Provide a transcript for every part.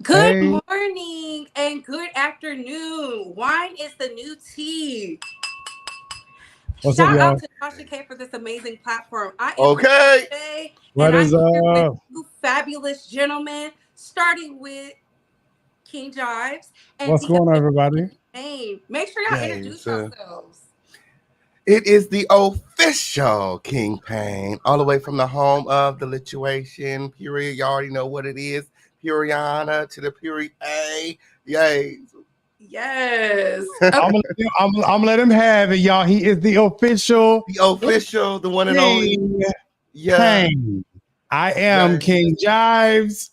Good Hey, morning and good afternoon. Wine is the new tea. what's up, Shout out y'all? to Tasha K for this amazing platform. I am Okay. today, and What I'm is here with up? two fabulous gentlemen, starting with King Jives and What's the going on, everybody? name. Make sure y'all introduce James. yourselves. It is the official King Pain, all the way from the home of the lituation, period. You already know what it is. Puriana to the Puri A. Yay. Yes. I'm let him have it, y'all. He is the official The official, the one and only. King Yeah. Pain. I am James. King Jives.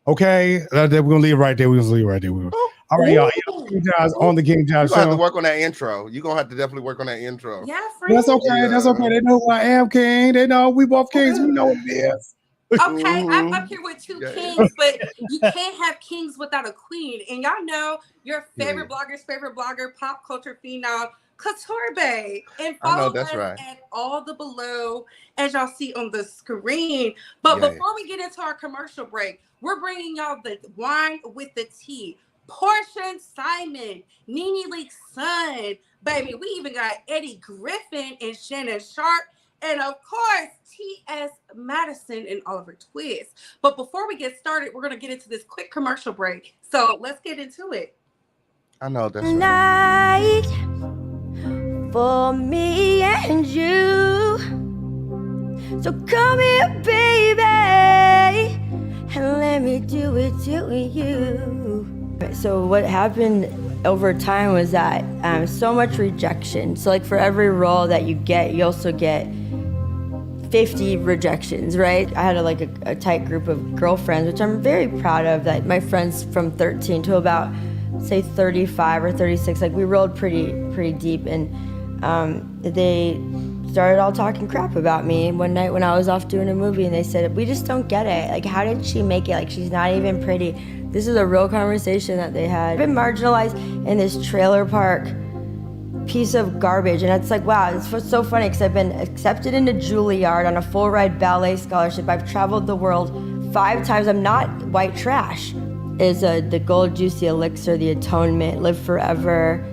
Okay, we're gonna leave it right there. We're gonna leave it right there. All right, y'all. King Jives on the King You're Jives going to have to show. work on that intro. You're going to have to definitely work on that intro. Yeah, friend. That's okay. That's okay. They know who I am, King. They know we both kings. We know what it is. Okay, I'm up here with two kings, but you can't have kings without a queen. And y'all know your favorite blogger's favorite blogger, pop culture phenom, Couture Bae. And follow us at all the below as y'all see on the screen. But before we get into our commercial break, we're bringing y'all the wine with the tea. Porsha and Simon, Nene Leak's son, baby. We even got Eddie Griffin and Shannon Sharpe. And of course, T.S. Madison and Oliver Twist. But before we get started, we're going to get into this quick commercial break. So let's get into it. I know that's right. For me and you. So come here, baby, and let me do it to you. So what happened over time was that so much rejection. So like for every role that you get, you also get 50 rejections, right? I had a tight group of girlfriends, which I'm very proud of, that my friends from 13 to about, say, 35 or 36, like we rolled pretty deep, and they started all talking crap about me one night when I was off doing a movie, and they said, we just don't get it. Like, how did she make it? Like, she's not even pretty. This is a real conversation that they had. I've been marginalized in this trailer park piece of garbage, and it's like, wow, it's so funny because I've been accepted into Juilliard on a full ride ballet scholarship. I've traveled the world 5 times. I'm not white trash. Is the gold juicy elixir, the atonement, live forever,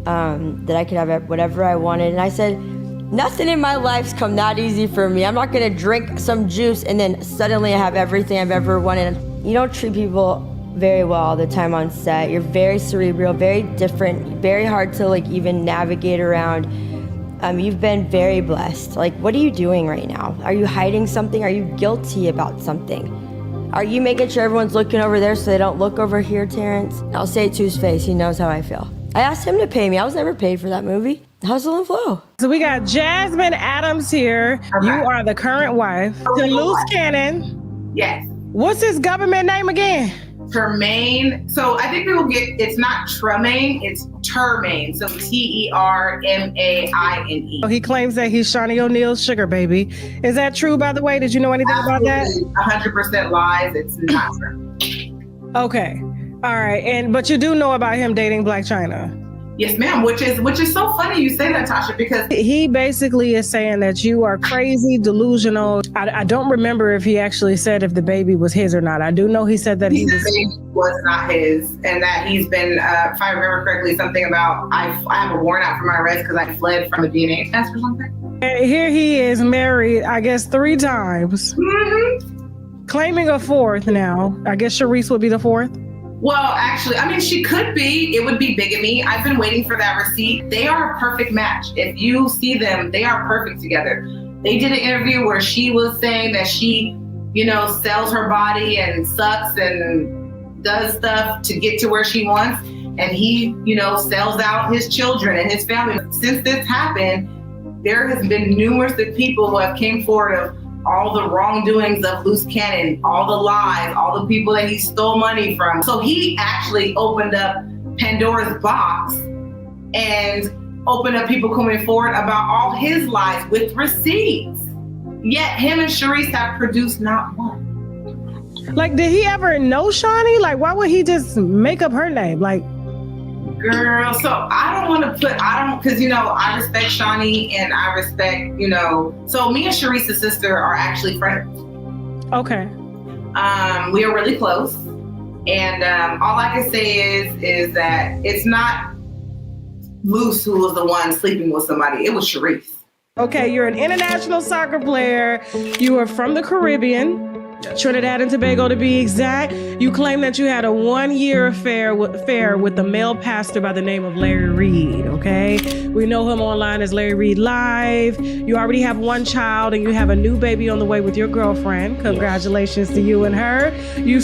that I could have whatever I wanted. And I said, nothing in my life's come that easy for me. I'm not gonna drink some juice and then suddenly I have everything I've ever wanted. You don't treat people very well all the time on set. You're very cerebral, very different, very hard to even navigate around. You've been very blessed. Like, what are you doing right now? Are you hiding something? Are you guilty about something? Are you making sure everyone's looking over there so they don't look over here, Terrence? I'll say it to his face. He knows how I feel. I asked him to pay me. I was never paid for that movie. Hustle and flow. So we got Jasmine Adams here. Okay. You are the current wife. To Loose Cannon. Yes. What's his government name again? Tremaine. So I think people get, it's not Tremaine, it's Termaine. So Termaine. So he claims that he's Shawnee O'Neal's sugar baby. Is that true, by the way? Did you know anything about that? 100% lies. It's not true. Okay. All right. But you do know about him dating Black China. Yes, ma'am, which is so funny you say that, Tasha, because he basically is saying that you are crazy, delusional. I don't remember if he actually said if the baby was his or not. I do know he said that the baby was not his, and that he's been, if I remember correctly, something about I have a warrant out for my arrest because I fled from the DNA test or something. And here he is, married, I guess 3 times, claiming a 4th now. I guess Sharice would be the 4th. Well, actually, I mean, she could be. It would be bigamy. I've been waiting for that receipt. They are a perfect match. If you see them, they are perfect together. They did an interview where she was saying that she, sells her body and sucks and does stuff to get to where she wants. And he, sells out his children and his family. Since this happened, there has been numerous people who have came forward of all the wrongdoings of Loose Cannon, all the lies, all the people that he stole money from. So he actually opened up Pandora's box and opened up people coming forward about all his lies with receipts. Yet him and Sharice have produced not one. Like, did he ever know Shawnee? Like, why would he just make up her name? Like, girl, so I don't want to because, I respect Shawnee and I respect, so me and Sharice's sister are actually friends. Okay. We are really close. And all I can say is that it's not Luce who was the one sleeping with somebody. It was Sharice. Okay, you're an international soccer player. You are from the Caribbean. Trinidad and Tobago to be exact. You claim that you had a 1-year affair with the male pastor by the name of Larry Reid, okay? We know him online as Larry Reid Live. You already have 1 child and you have a new baby on the way with your girlfriend. Congratulations to you and her. You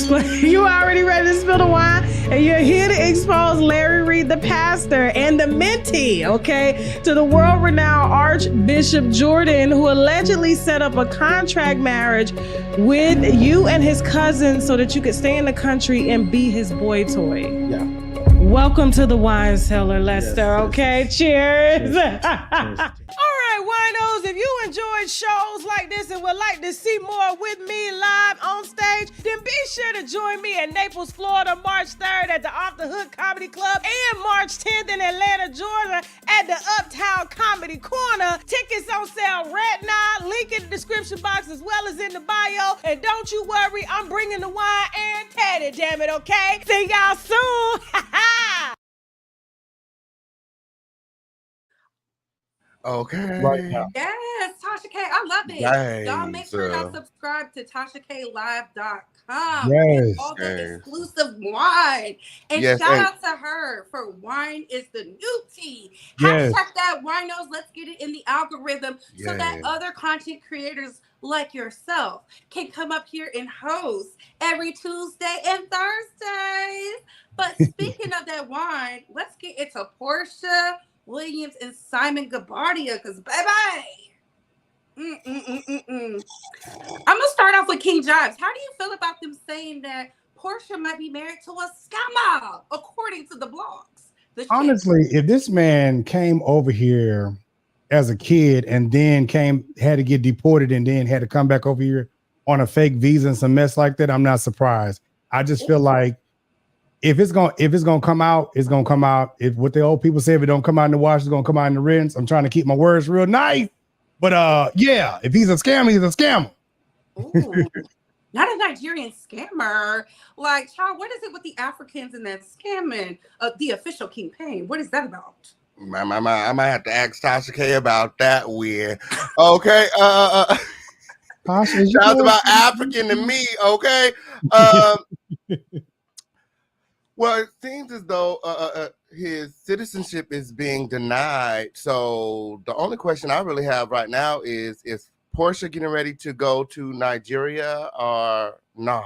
already ready to spill the wine and you're here to expose Larry Reid, the pastor, and the mentee, okay, to the world-renowned Archbishop Jordan, who allegedly set up a contract marriage with you and his cousin so that you could stay in the country and be his boy toy. Yeah. Welcome to the wine cellar, Lester. Yes, okay, cheers. Cheers. All right, winos, if you enjoyed shows like this and would like to see more with me live on stage, then be sure to join me in Naples, Florida, March 3rd at the Off the Hook Comedy Club and March 10th in Atlanta, Georgia at the Uptown Comedy Corner. Tickets on sale right now. Link in the description box as well as in the bio. And don't you worry, I'm bringing the wine and Teddy, damn it, okay? See y'all soon. Okay. Right now. Yes, Tasha K. I love it. Yikes, Y'all make sure y'all subscribe to TashaKLive.com. Yes. All the exclusive wine. And Yes, shout and- out to her for Wine is the New Tea. Yes. Hashtag that winos. Let's get it in the algorithm so that Yes. other content creators like yourself can come up here and host every Tuesday and Thursdays. But speaking of that wine, let's get into Porsha Williams and Simon Gabardia, because baby, I'm gonna start off with King Jives. How do you feel about them saying that Porsha might be married to a scammer, according to the blogs? Honestly, if this man came over here as a kid and then had to get deported and then had to come back over here on a fake visa and some mess like that, I'm not surprised. I just feel like if it's gonna come out, it's gonna come out. If what the old people say, if it don't come out in the wash, it's gonna come out in the rinse. I'm trying to keep my words real nice. But yeah, if he's a scammer, he's a scammer. Ooh, not a Nigerian scammer. Like, child, what is it with the Africans and that scamming? The official King Payne. What is that about? I might have to ask Tasha K about that weird. Okay. Tasha, Sounds about African to me, okay? Well, it seems as though his citizenship is being denied. So the only question I really have right now is Porsha getting ready to go to Nigeria or nah?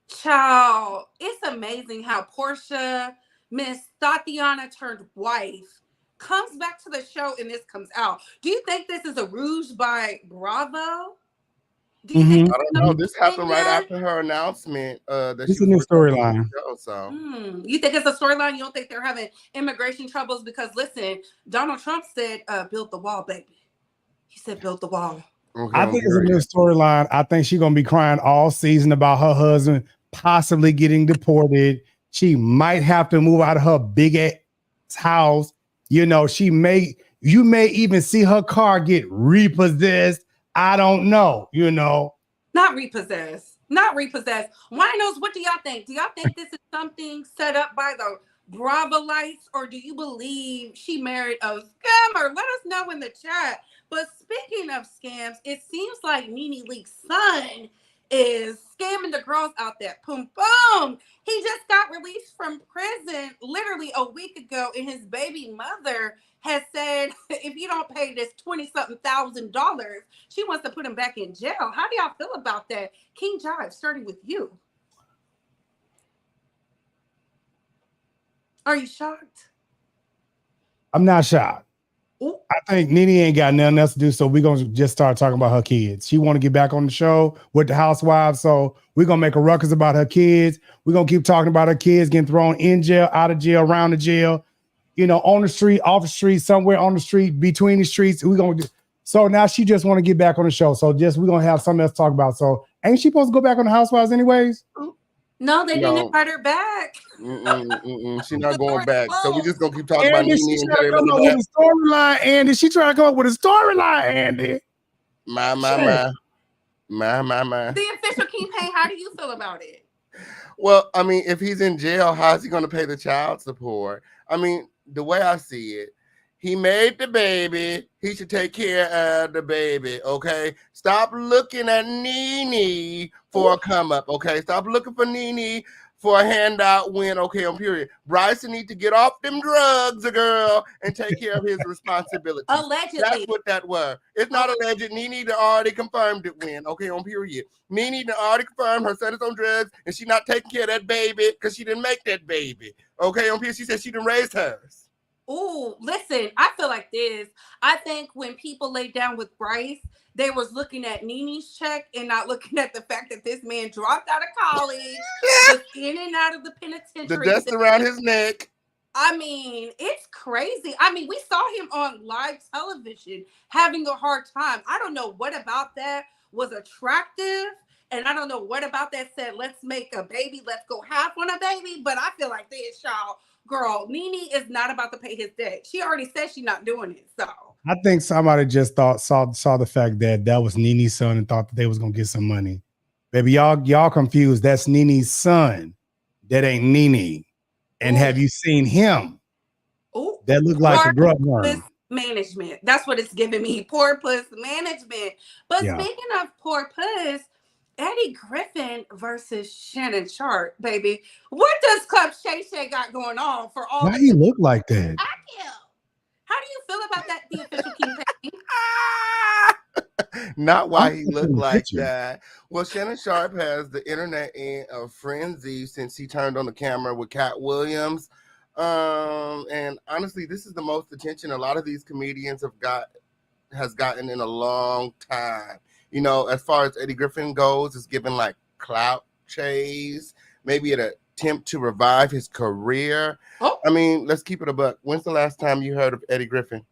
Child, it's amazing how Porsha, Miss Tatiana turned wife, comes back to the show and this comes out. Do you think this is a ruse by Bravo? Do you think I don't know. This happened right after her announcement. That This she is a new was returning to storyline. the show, so. You think it's a storyline? You don't think they're having immigration troubles? Because listen, Donald Trump said, build the wall, baby. He said, build the wall. Okay, I think it's a new storyline. I think she's gonna be crying all season about her husband possibly getting deported. She might have to move out of her big ass house. You know, you may even see her car get repossessed. I don't know, you know. Not repossessed. Winos, what do y'all think? Do y'all think this is something set up by the Bravo lights, or do you believe she married a scammer? Let us know in the chat. But speaking of scams, it seems like Nene Leak's son is scamming the girls out there. Boom, boom. He just got released from prison literally a week ago, and his baby mother has said, if you don't pay this $20-something thousand, she wants to put him back in jail. How do y'all feel about that? King Jive, starting with you. Are you shocked? I'm not shocked. Ooh. I think Nene ain't got nothing else to do, so we're gonna just start talking about her kids. She want to get back on the show with the housewives, so we're gonna make a ruckus about her kids. We're gonna keep talking about her kids getting thrown in jail, out of jail, around the jail, you know, on the street, off the street, somewhere on the street, between the streets. We're gonna so now she just want to get back on the show. So we're gonna have something else to talk about. So ain't she supposed to go back on the housewives anyways? No, they didn't invite her back. She's not going back. So we just gonna keep talking about Andy, Nene she and trying to come up with a storyline, Andy. She trying to come up with a storyline, Andy. My. The official King Payne, how do you feel about it? Well, I mean, if he's in jail, how's he going to pay the child support? I mean, the way I see it, he made the baby. He should take care of the baby, okay? Stop looking at Nene for a come up, okay? Stop looking for Nene for a handout win, okay, on period. Bryson need to get off them drugs, girl, and take care of his responsibilities. Allegedly. That's what that was. It's not alleged. Nene already confirmed it win, okay, on period. Nene already confirmed her son is on drugs, and she not taking care of that baby because she didn't make that baby, okay, on period. She said she didn't raise hers. Oh, listen, I feel like this. I think when people laid down with Bryce, they was looking at Nene's check and not looking at the fact that this man dropped out of college, was in and out of the penitentiary. The dust around his neck. I mean, it's crazy. I mean, we saw him on live television having a hard time. I don't know what about that was attractive. And I don't know what about that said, let's make a baby, let's go half on a baby. But I feel like this, y'all. Girl, Nene is not about to pay his debt. She already said she's not doing it. So I think somebody just saw the fact that was Nene's son and thought that they was gonna get some money. Baby, y'all confused. That's Nene's son. That ain't Nene. And have you seen him? Ooh. That look like a grub worm. Management. That's what it's giving me. Poor puss management. But speaking of poor puss, Eddie Griffin versus Shannon Sharpe, baby. What does Club Shay Shay got going on for all? Why do you look like that? How do you feel about that, the official King? Not why he looked like that. Well, Shannon Sharpe has the internet in a frenzy since he turned on the camera with Cat Williams. And honestly, this is the most attention a lot of these comedians has gotten in a long time. You know, as far as Eddie Griffin goes, it's given like clout chase, maybe an attempt to revive his career. Oh. I mean, let's keep it a buck. When's the last time you heard of Eddie Griffin?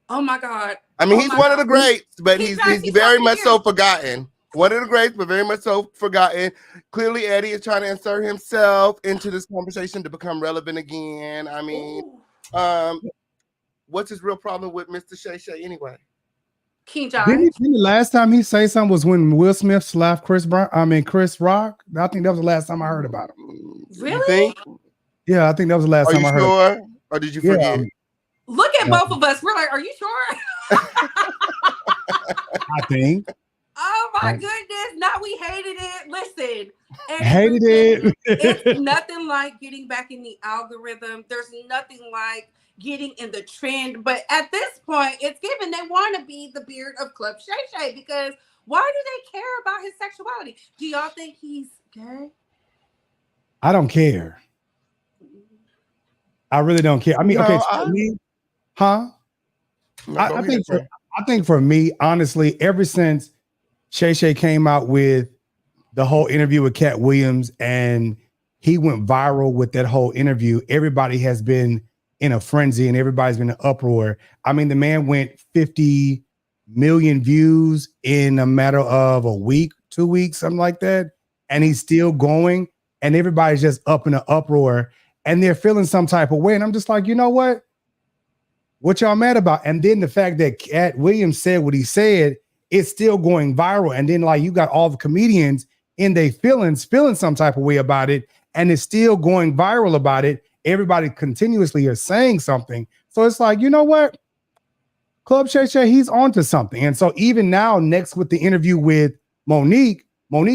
Oh my God. I mean, he's one of the greats, but he's very much so forgotten. One of the greats, but very much so forgotten. Clearly, Eddie is trying to insert himself into this conversation to become relevant again. I mean, what's his real problem with Mr. Shay Shay anyway? King John. Didn't the last time he say something was when Will Smith slapped Chris Rock? I think that was the last time I heard about him. Really? You think? Yeah, I think that was the last time I heard. Are you sure? Or did you forget? Look at both of us. We're like, are you sure? I think. Oh my goodness. Now we hated it. Listen. Hated it. It's nothing like getting back in the algorithm. There's nothing like getting in the trend. But at this point, it's given they want to be the beard of Club Shay Shay because why do they care about his sexuality? Do y'all think he's gay? I don't care. I really don't care. I mean, No, okay, for me, huh? No, I think for me, honestly, ever since Shay Shay came out with the whole interview with Cat Williams and he went viral with that whole interview, everybody has been in a frenzy and everybody's been in an uproar. I mean, the man went 50 million views in a matter of a week, 2 weeks, something like that. And he's still going and everybody's just up in an uproar and they're feeling some type of way. And I'm just like, you know what? What y'all mad about? And then the fact that Cat Williams said what he said, it's still going viral. And then like you got all the comedians in their feelings, feeling some type of way about it. And it's still going viral about it. Everybody continuously is saying something. So it's like, you know what? Club Shay Shay, he's onto something. And so even now, next with the interview with Monique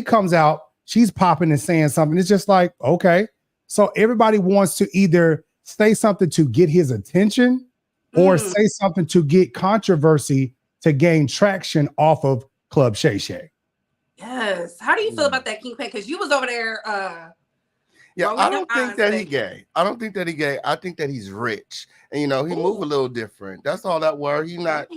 comes out, she's popping and saying something. It's just like, okay. So everybody wants to either say something to get his attention or say something to get controversy to gain traction off of Club Shay Shay. Yes. How do you feel about that, King Pay? Because you was over there. Yeah, I don't think that he's gay. I don't think that he's gay. I think that he's rich. And, you know, he move a little different. That's all that word. He's not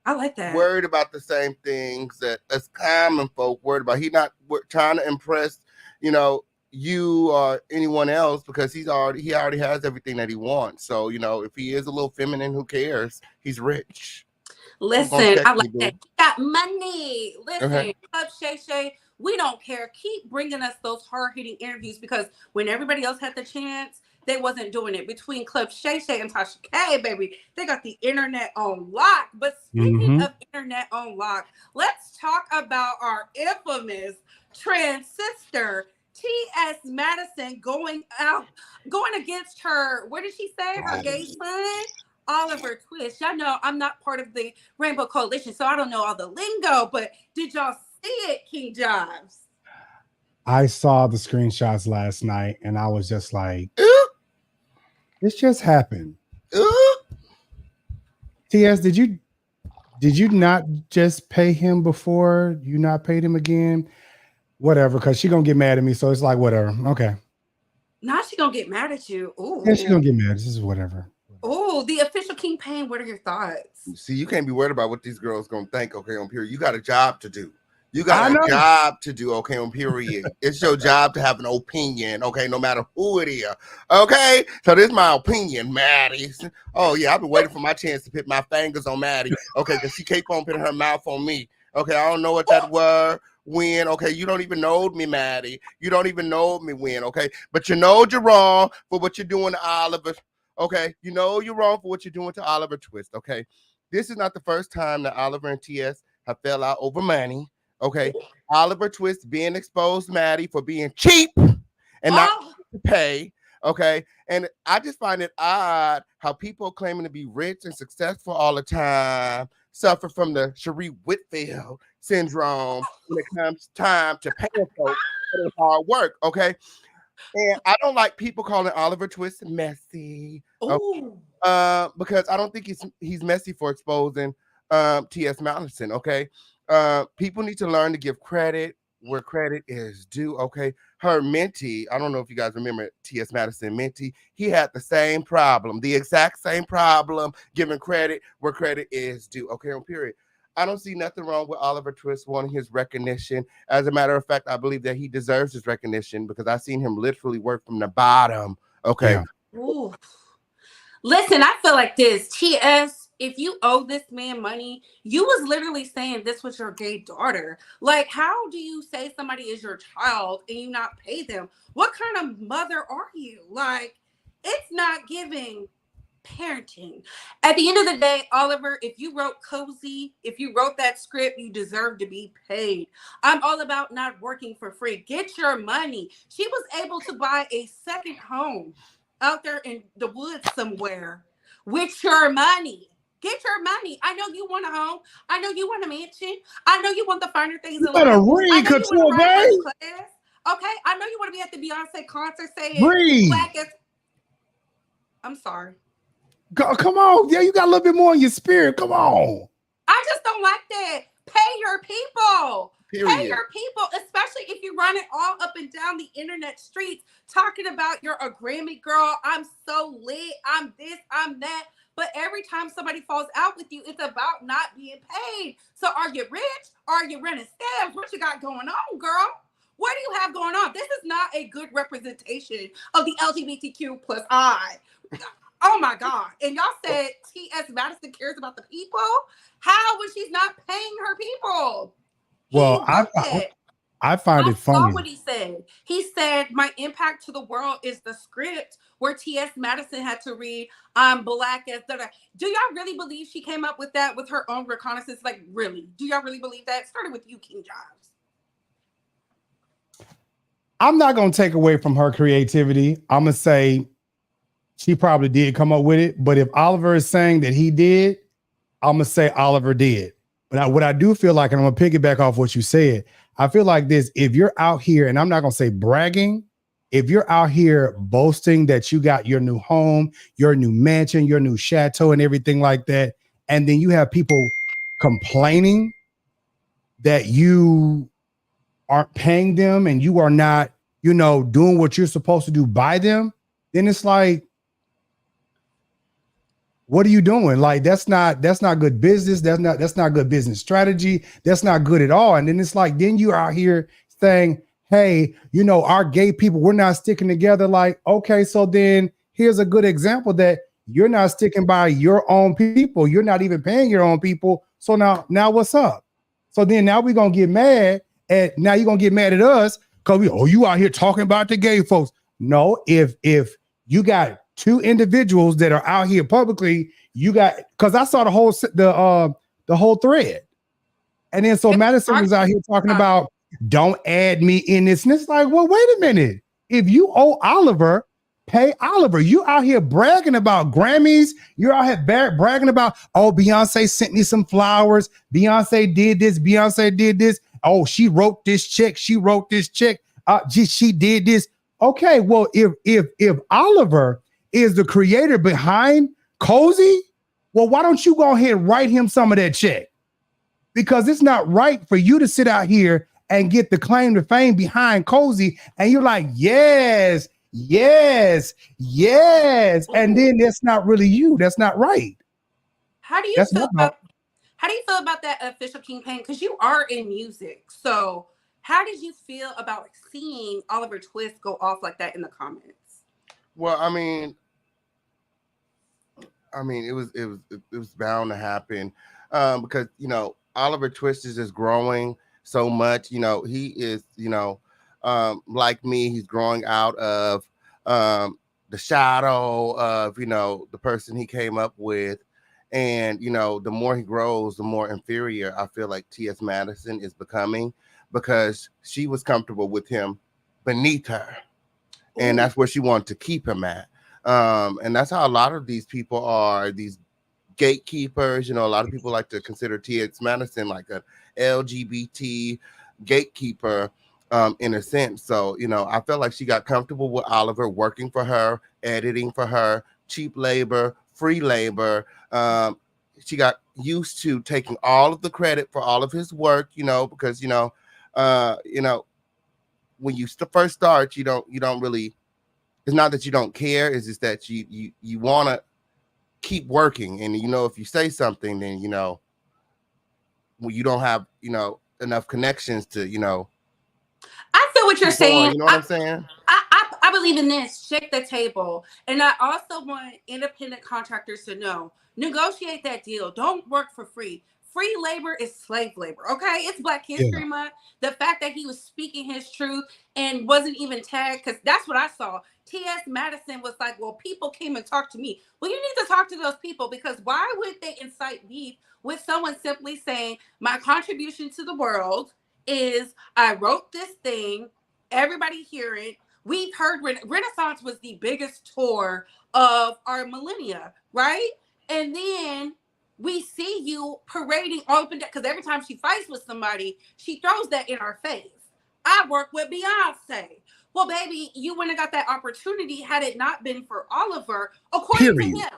I like that. Worried about the same things that as common folk worried about. He's not trying to impress, you know, you or anyone else because he already has everything that he wants. So, you know, if he is a little feminine, who cares? He's rich. Listen, I like that. He got money. Listen, Club Shay Shay, we don't care. Keep bringing us those hard-hitting interviews because when everybody else had the chance, they wasn't doing it. Between Club Shay Shay and Tasha K, baby, they got the internet on lock. But speaking of internet on lock, let's talk about our infamous trans sister, T.S. Madison going against her, what did she say? Her gay son, Oliver Twist. Y'all know I'm not part of the Rainbow Coalition, so I don't know all the lingo, but did y'all see it, King Jobs? I saw the screenshots last night and I was just like, this just happened. TS, did you not just pay him before you not paid him again? Whatever, because she gonna get mad at me. So it's like, whatever. Okay. Now she gonna get mad at you. Ooh. Yeah, she gonna get mad. This is whatever. Oh, the official King Payne. What are your thoughts? See, you can't be worried about what these girls gonna think. Okay, on period. You got a job to do. You got a job to do. Okay, on period. It's your job to have an opinion. Okay, no matter who it is. Okay, so this is my opinion, Maddie. Oh yeah, I've been waiting for my chance to put my fingers on Maddie. Okay, because she kept on putting her mouth on me. Okay, I don't know what that word. When, okay, you don't even know me, Maddie. You don't even know me when, okay? But you know you're wrong for what you're doing to Oliver, okay? You know you're wrong for what you're doing to Oliver Twist, okay? This is not the first time that Oliver and TS have fell out over money, okay? Oliver Twist being exposed, Maddie, for being cheap and not to pay, okay? And I just find it odd how people claiming to be rich and successful all the time suffer from the Cherie Whitfield syndrome when it comes time to pay folks for their hard work, okay? And I don't like people calling Oliver Twist messy, okay? Because I don't think he's messy for exposing T.S. Madison, okay? People need to learn to give credit where credit is due, okay? Her mentee, I don't know if you guys remember T.S. Madison mentee, he had the same problem, the exact same problem, giving credit where credit is due, okay, on period. I don't see nothing wrong with Oliver Twist wanting his recognition. As a matter of fact, I believe that he deserves his recognition because I've seen him literally work from the bottom, okay? Yeah. Ooh. Listen, I feel like this, T.S., if you owe this man money, you was literally saying this was your gay daughter. Like, how do you say somebody is your child and you not pay them? What kind of mother are you? Like, it's not giving parenting. At the end of the day, Oliver, if you wrote Cozy, if you wrote that script, you deserve to be paid. I'm all about not working for free. Get your money. She was able to buy a second home out there in the woods somewhere with your money. Get your money. I know you want a home. I know you want a mansion. I know you want the finer things in life. You Reid couture, babe. Okay, I know you want to be at the Beyonce concert saying Reid. Black as. I'm sorry. Come on. Yeah, you got a little bit more in your spirit. Come on. I just don't like that. Pay your people. Period. Pay your people, especially if you run it all up and down the internet streets talking about you're a Grammy girl. I'm so lit. I'm this, I'm that. But every time somebody falls out with you, it's about not being paid. So are you rich? Are you running stabs? What you got going on, girl? What do you have going on? This is not a good representation of the LGBTQ plus I. Oh my God. And y'all said T.S. Madison cares about the people? How when she's not paying her people? Well, I find it funny. I saw what he said. He said, my impact to the world is the script where T.S. Madison had to read, I'm black as da. Do y'all really believe she came up with that with her own reconnaissance? Like, really? Do y'all really believe that? Started with you, King Jobs. I'm not going to take away from her creativity. I'm going to say she probably did come up with it. But if Oliver is saying that he did, I'm going to say Oliver did. But what I do feel like, and I'm going to piggyback off what you said, I feel like this, if you're out here, and I'm not going to say bragging, if you're out here boasting that you got your new home, your new mansion, your new chateau and everything like that, and then you have people complaining that you aren't paying them and you are not, doing what you're supposed to do by them, then it's like, what are you doing? Like, that's not good business. That's not good business strategy. That's not good at all. And then it's like, then you're out here saying, hey, our gay people, we're not sticking together. Like, okay, so then here's a good example that you're not sticking by your own people. You're not even paying your own people. So now what's up? So then now we're going to get mad now you're going to get mad at us because you out here talking about the gay folks. No, if you got two individuals that are out here publicly, because I saw the whole thread. And then so Madison was out here talking about don't add me in this. And it's like, well, wait a minute. If you owe Oliver, pay Oliver. You out here bragging about Grammys. You're out here bragging about, oh, Beyonce sent me some flowers. Beyonce did this. Beyonce did this. Oh, she wrote this check. She wrote this check. She did this. Okay, well, if Oliver is the creator behind Cozy, well, why don't you go ahead and write him some of that check? Because it's not right for you to sit out here and get the claim to fame behind Cozy, and you're like, yes, yes, yes, and then that's not really you. That's not right. How do you feel about that official King Pain? Because you are in music, so how did you feel about seeing Oliver Twist go off like that in the comments? Well, I mean, it was bound to happen because Oliver Twist is just growing so much. He is, like me, he's growing out of the shadow of, the person he came up with. And, the more he grows, the more inferior I feel like T.S. Madison is becoming, because she was comfortable with him beneath her. And that's where she wanted to keep him at. And that's how a lot of these people are, these gatekeepers. A lot of people like to consider T.S. Madison like an LGBT gatekeeper in a sense. So, I felt like she got comfortable with Oliver, working for her, editing for her, cheap labor, free labor. She got used to taking all of the credit for all of his work, because, when you first start, you don't really, it's not that you don't care, it's just that you want to keep working. And, if you say something, then, when you don't have, enough connections to, I feel what you're saying. You know what I'm saying? I believe in this. Shake the table. And I also want independent contractors to know, negotiate that deal. Don't work for free. Free labor is slave labor. Okay. It's Black History Month. The fact that he was speaking his truth and wasn't even tagged, because that's what I saw. T.S. Madison was like, well, people came and talked to me. Well, you need to talk to those people, because why would they incite beef with someone simply saying, my contribution to the world is I wrote this thing, everybody hear it. We've heard Renaissance was the biggest tour of our millennia, right? And then we see you parading all up and down, because every time she fights with somebody, she throws that in our face. I work with Beyonce. Well, baby, you wouldn't have got that opportunity had it not been for Oliver, according to him.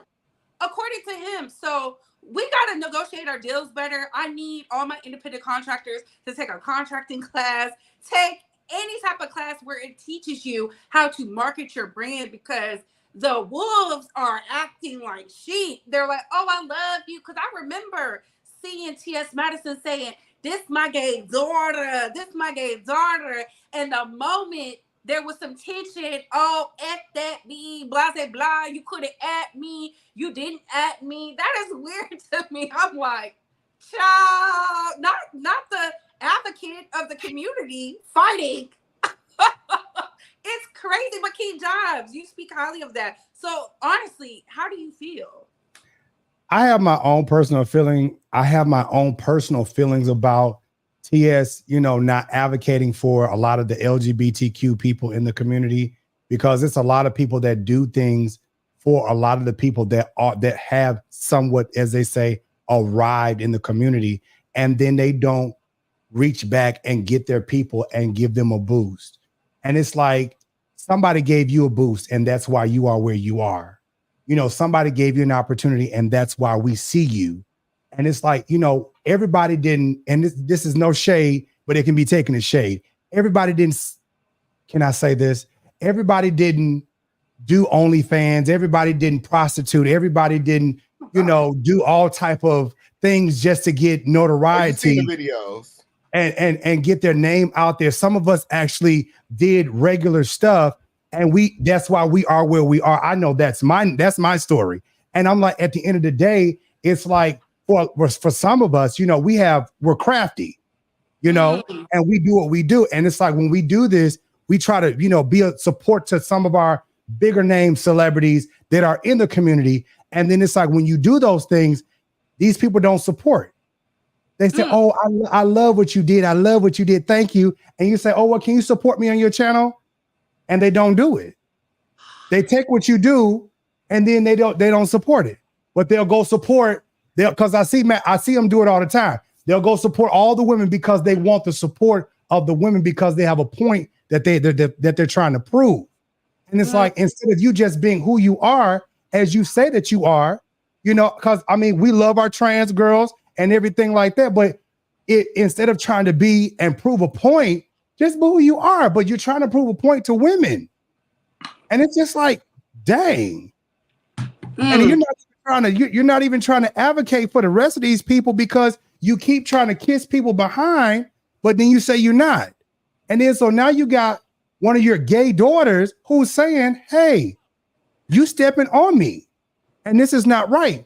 According to him. So we got to negotiate our deals better. I need all my independent contractors to take a contracting class, take any type of class where it teaches you how to market your brand, because the wolves are acting like sheep. They're like, oh, I love you. Because I remember seeing T.S. Madison saying, this my gay daughter, this my gay daughter. And the moment there was some tension, oh, F that me, blah, blah, blah, you couldn't at me, you didn't at me. That is weird to me. I'm like, child, not the advocate of the community fighting. It's crazy, but King Jobs, you speak highly of that. So honestly, how do you feel? I have my own personal feeling. I have my own personal feelings about TS, not advocating for a lot of the LGBTQ people in the community, because it's a lot of people that do things for a lot of the people that have somewhat, as they say, arrived in the community, and then they don't reach back and get their people and give them a boost. And it's like somebody gave you a boost, and that's why you are where you are. Somebody gave you an opportunity, and that's why we see you. And it's like, everybody didn't, and this is no shade, but it can be taken as shade. Everybody didn't, can I say this? Everybody didn't do OnlyFans. Everybody didn't prostitute. Everybody didn't, do all type of things just to get notoriety. The videos. And get their name out there. Some of us actually did regular stuff, and that's why we are where we are. I know that's my story. And I'm like, at the end of the day, it's like for some of us, we're crafty, and we do what we do. And it's like when we do this, we try to, be a support to some of our bigger name celebrities that are in the community. And then it's like when you do those things, these people don't support. They say, oh, I love what you did. I love what you did. Thank you. And you say, oh, well, can you support me on your channel? and they don't do it. They take what you do and then they don't support it. But they'll go support because I see them do it all the time. They'll go support all the women because they want the support of the women because they have a point that they're trying to prove. And it's like, instead of you just being who you are, as you say that you are, you know, because I mean, we love our trans girls and everything like that, but instead of trying to be and prove a point, just be who you are, but you're trying to prove a point to women. And it's just like, dang. And you're not even trying to advocate for the rest of these people because you keep trying to kiss people behind, but then you say you're not. And then so now you got one of your gay daughters who's saying, hey, you stepping on me. And this is not right.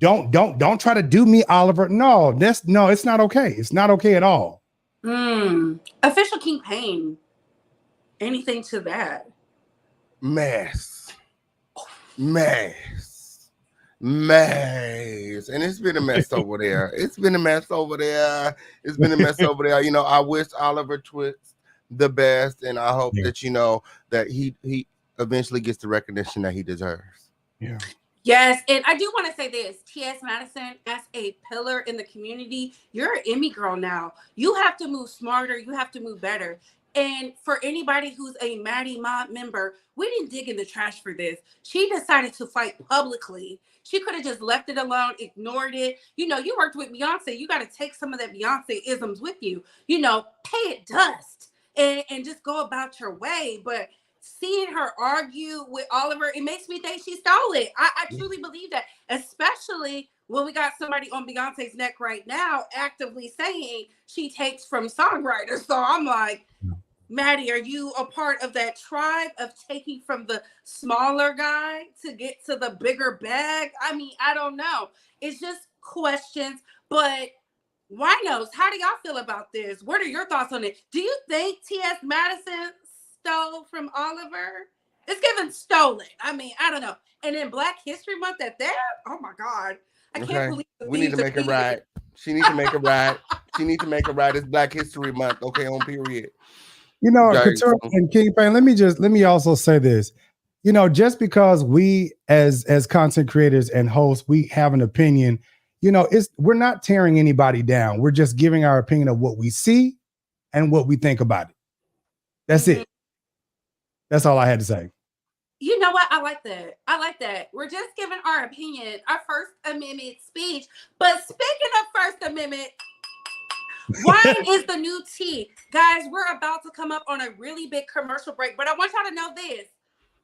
Don't try to do me, Oliver. No, it's not okay. It's not okay at all. Official King Pain. Anything to that? Mess. And it's been a mess over there. You know, I wish Oliver Twist the best, and I hope that, you know, that he eventually gets the recognition that he deserves. Yeah. Yes, and I do want to say this, T.S. Madison, as a pillar in the community, you're an Emmy girl now. You have to move smarter. You have to move better. And for anybody who's a Maddie Mob member, we didn't dig in the trash for this. She decided to fight publicly. She could have just left it alone, ignored it. You know, you worked with Beyonce. You got to take some of that Beyonce isms with you. You know, pay it dust and just go about your way. But seeing her argue with Oliver, it makes me think she stole it. I truly believe that, especially when we got somebody on Beyonce's neck right now actively saying she takes from songwriters. So I'm like, Maddie, are you a part of that tribe of taking from the smaller guy to get to the bigger bag? I mean, I don't know. It's just questions. But winos, how do y'all feel about this? What are your thoughts on it? Do you think T.S. Madison stole from Oliver? It's given stolen. I mean, I don't know. And then Black History Month at that? Oh my God. I can't believe we need to make it right. She needs to make it right. It's Black History Month. Okay, on period. You know, Couture and King Pain, let me also say this. You know, just because we as content creators and hosts, we have an opinion, you know, we're not tearing anybody down. We're just giving our opinion of what we see and what we think about it. That's it. That's all I had to say. You know what? I like that. We're just giving our opinion, our First Amendment speech. But speaking of First Amendment, wine is the new tea. Guys, we're about to come up on a really big commercial break, but I want y'all to know this.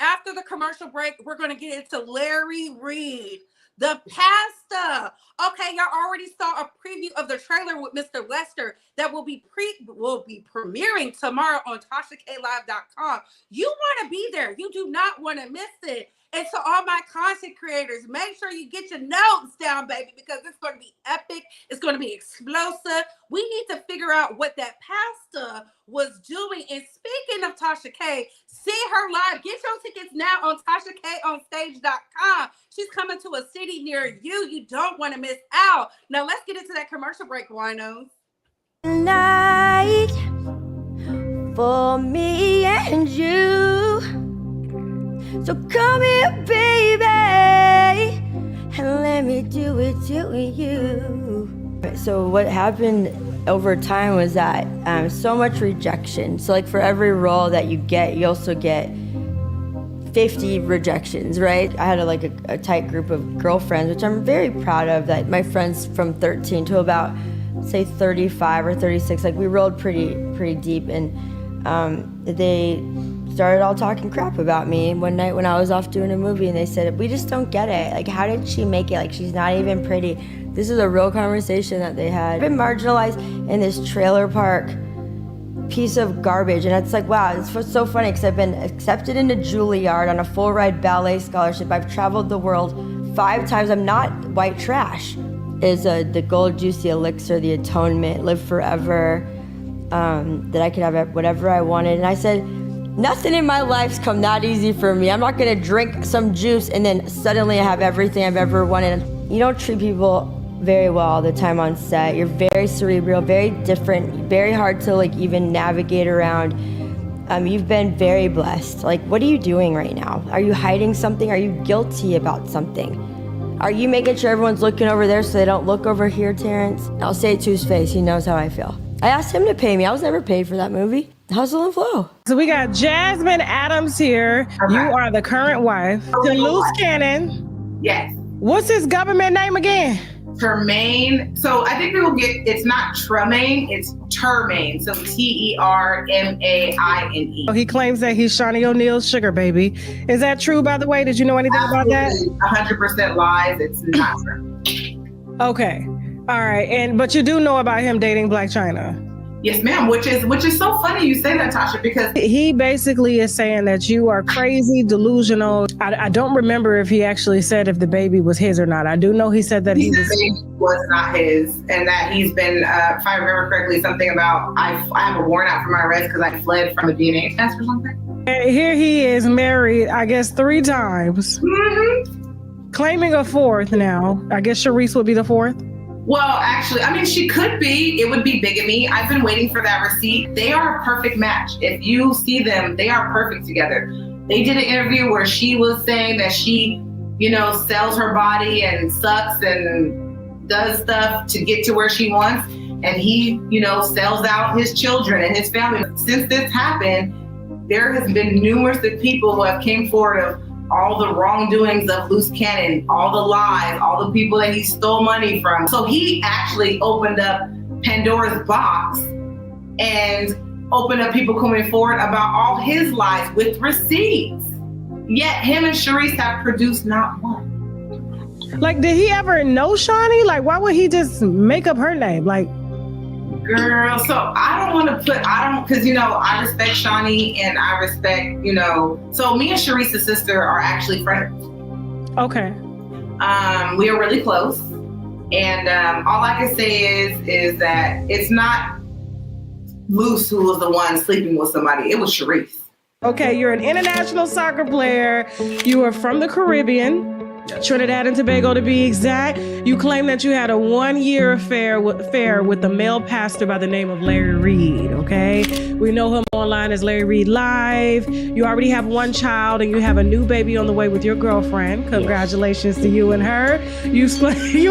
After the commercial break, we're going to get into Larry Reid, the pasta. Okay, y'all already saw a preview of the trailer with Mr. Lester that will be premiering tomorrow on TashaKLive.com. You want to be there. You do not want to miss it. And to all my content creators, make sure you get your notes down, baby, because it's going to be epic. It's going to be explosive. We need to figure out what that pasta was doing. And speaking of Tasha K, see her live. Get your tickets now on TashaKOnStage.com. She's coming to a city near you. You don't want to miss out. Now let's get into that commercial break, winos. Night for me and you. So come here, baby, and let me do it to you. So what happened over time was that so much rejection. So like for every role that you get, you also get 50 rejections, right? I had a tight group of girlfriends, which I'm very proud of, that my friends from 13 to about, say, 35 or 36, like we rolled pretty deep, and they started all talking crap about me one night when I was off doing a movie, and they said, we just don't get it. Like, how did she make it? Like, she's not even pretty. This is a real conversation that they had. I've been marginalized in this trailer park piece of garbage, and it's like, wow, it's so funny because I've been accepted into Juilliard on a full ride ballet scholarship. I've traveled the world 5 times. I'm not white trash. Is the gold juicy elixir, the atonement, live forever, that I could have whatever I wanted. And I said, nothing in my life's come that easy for me. I'm not gonna drink some juice and then suddenly I have everything I've ever wanted. You don't treat people very well all the time on set. You're very cerebral, very different, very hard to like even navigate around. You've been very blessed. Like, what are you doing right now? Are you hiding something? Are you guilty about something? Are you making sure everyone's looking over there so they don't look over here, Terrence? I'll say it to his face. He knows how I feel. I asked him to pay me. I was never paid for that movie. Hustle and flow. So we got Jasmine Adams here. Okay. You are the current wife. To Loose Cannon. Yes. What's his government name again? Tremaine. So I think people get, it's not Tremaine, it's Termaine. So Termaine. He claims that he's Shawnee O'Neal's sugar baby. Is that true, by the way? Did you know anything about that? 100% lies. It's not true. Okay. All right. But you do know about him dating Black China. Yes, ma'am. Which is so funny you say that, Tasha, because he basically is saying that you are crazy, delusional. I don't remember if he actually said if the baby was his or not. I do know he said that the baby was not his, and that he's been, if I remember correctly, something about I have a warrant out for my arrest because I fled from a DNA test or something. And here he is married, I guess 3 times, claiming a 4th now. I guess Sharice would be the 4th. Well, actually, I mean, she could be. It would be bigamy. I've been waiting for that receipt. They are a perfect match. If you see them, they are perfect together. They did an interview where she was saying that she, sells her body and sucks and does stuff to get to where she wants. And he, sells out his children and his family. Since this happened, there has been numerous people who have came forward of all the wrongdoings of Loose Cannon, all the lies, all the people that he stole money from. So he actually opened up Pandora's box and opened up people coming forward about all his lies with receipts. Yet him and Sharice have produced not one. Like, did he ever know Shawnee? Like, why would he just make up her name? Like, girl, so I don't want to because, I respect Shawnee and I respect, so me and Sharice's sister are actually friends. Okay. We are really close. And all I can say is that it's not Loose who was the one sleeping with somebody. It was Sharice. Okay, you're an international soccer player. You are from the Caribbean. Trinidad and Tobago to be exact. You claim that you had a 1-year affair with a male pastor by the name of Larry Reid, okay? We know him online as Larry Reid Live. You already have 1 child and you have a new baby on the way with your girlfriend. Congratulations to you and her. You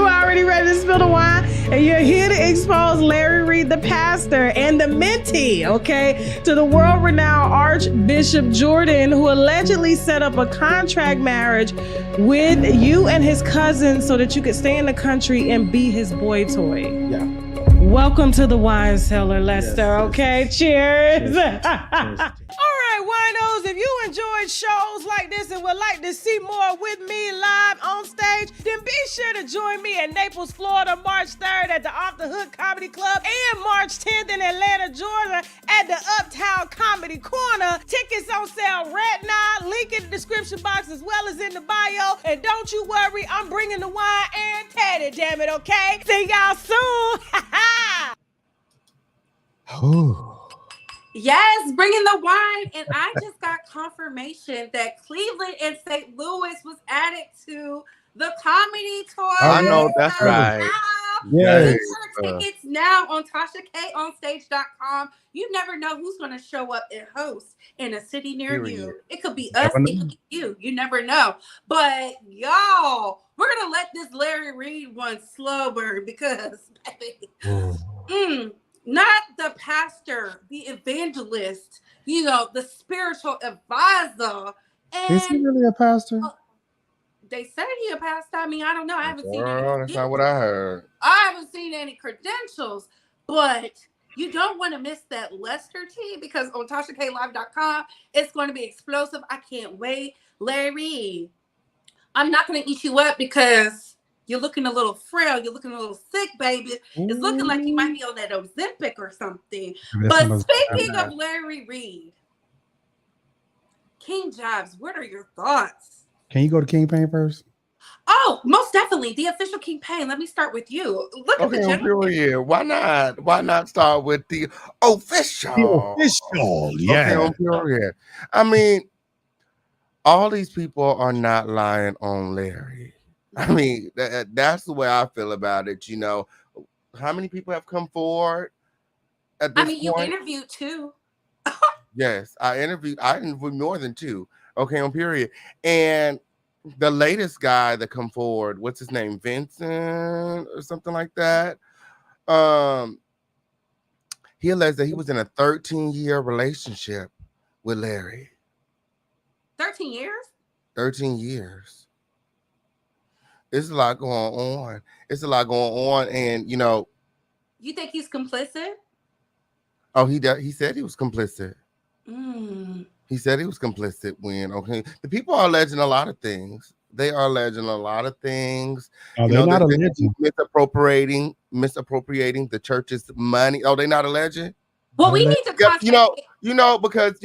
already ready to spill the wine, and you're here to expose Larry Reid, the pastor, and the mentee, okay, to the world-renowned Archbishop Jordan, who allegedly set up a contract marriage with you and his cousin so that you could stay in the country and be his boy toy. Yeah. Welcome to the wine cellar, Lester. Yes, okay, cheers. Cheers. All right, winos, if you enjoyed shows like this and would like to see more with me live on stage, then be sure to join me in Naples, Florida, March 3rd at the Off the Hook Comedy Club and March 10th in Atlanta, Georgia at the Uptown Comedy Corner. Tickets on sale right now. Link in the description box as well as in the bio. And don't you worry, I'm bringing the wine and Teddy, damn it, okay? See y'all soon. Oh. Yes, bringing the wine. And I just got confirmation that Cleveland and St. Louis was added to the comedy tour. I know, that's right. Yes. Get your tickets now on TashaKOnStage.com. You never know who's going to show up and host in a city near you. It could be us, it could be you. You never know. But y'all, we're going to let this Larry Reid one slow burn because, baby, not the pastor, the evangelist, the spiritual advisor. And is he really a pastor? They said he a pastor. I mean, I don't know. I haven't seen any. That's not what I heard. I haven't seen any credentials, but you don't want to miss that Lester tea because on TashaKLive.com, it's going to be explosive. I can't wait. Larry, I'm not going to eat you up because you're looking a little frail. You're looking a little sick, baby. It's looking like you might be on that Ozempic or something. But speaking of Larry Reid, King Jobs, what are your thoughts? Can you go to King Pain first? Oh, most definitely. The official King Pain. Let me start with you. Look at the general. Yeah. Why not? Why not start with the official? The official, yeah. Okay, I mean, all these people are not lying on Larry. I mean, that's the way I feel about it. How many people have come forward at this point? You interviewed 2. Yes, I interviewed more than 2. Okay, on Period. And the latest guy that come forward, what's his name? Vincent or something like that. He alleged that he was in a 13-year relationship with Larry. 13 years? 13 years. It's a lot going on. It's a lot going on. And, you know. You think he's complicit? Oh, he said he was complicit. Mm. He said he was complicit when, okay. The people are alleging a lot of things. They are alleging a lot of things. Oh, they're not alleging. Misappropriating the church's money. Oh, they're not alleging? Well, we need to contact. Because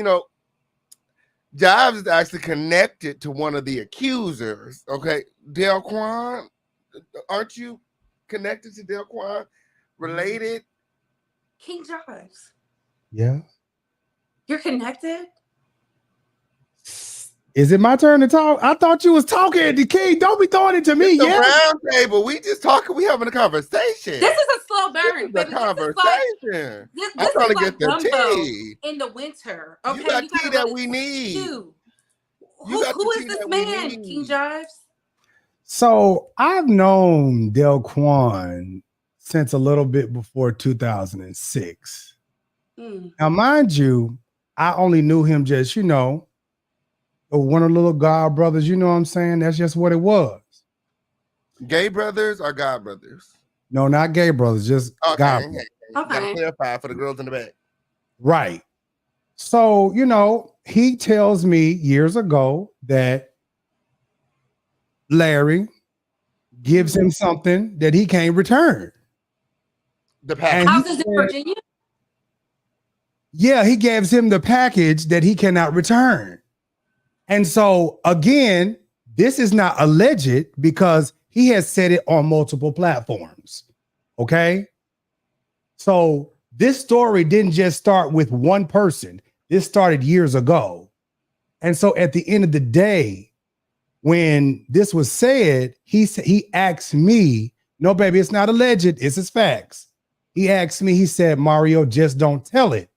Jives is actually connected to one of the accusers. Okay, Delquan, aren't you connected to Delquan? Related? King Jives. Yeah. You're connected? Is it my turn to talk? I thought you was talking to King. Don't be throwing it to me. It's a round table. We just talking. We having a conversation. This is a slow burn. This is a conversation. I'm trying to get the tea in the winter. Okay, you got tea that we need. Who is this man, King Jives? So I've known Delquan since a little bit before 2006. Now, mind you, I only knew him just, one of the little God brothers, you know what I'm saying? That's just what it was. Gay brothers or God brothers? No, not gay brothers, just God brothers. Okay. Gotta clarify for the girls in the back. Right. So, he tells me years ago that Larry gives him something that he can't return. The package. Houses in Virginia? Yeah, he gives him the package that he cannot return. And so, again, this is not alleged because he has said it on multiple platforms. Okay? So this story didn't just start with one person. This started years ago. And so at the end of the day, when this was said, he asked me, no, baby, it's not alleged. It's his facts. He asked me, he said, Mario, just don't tell it.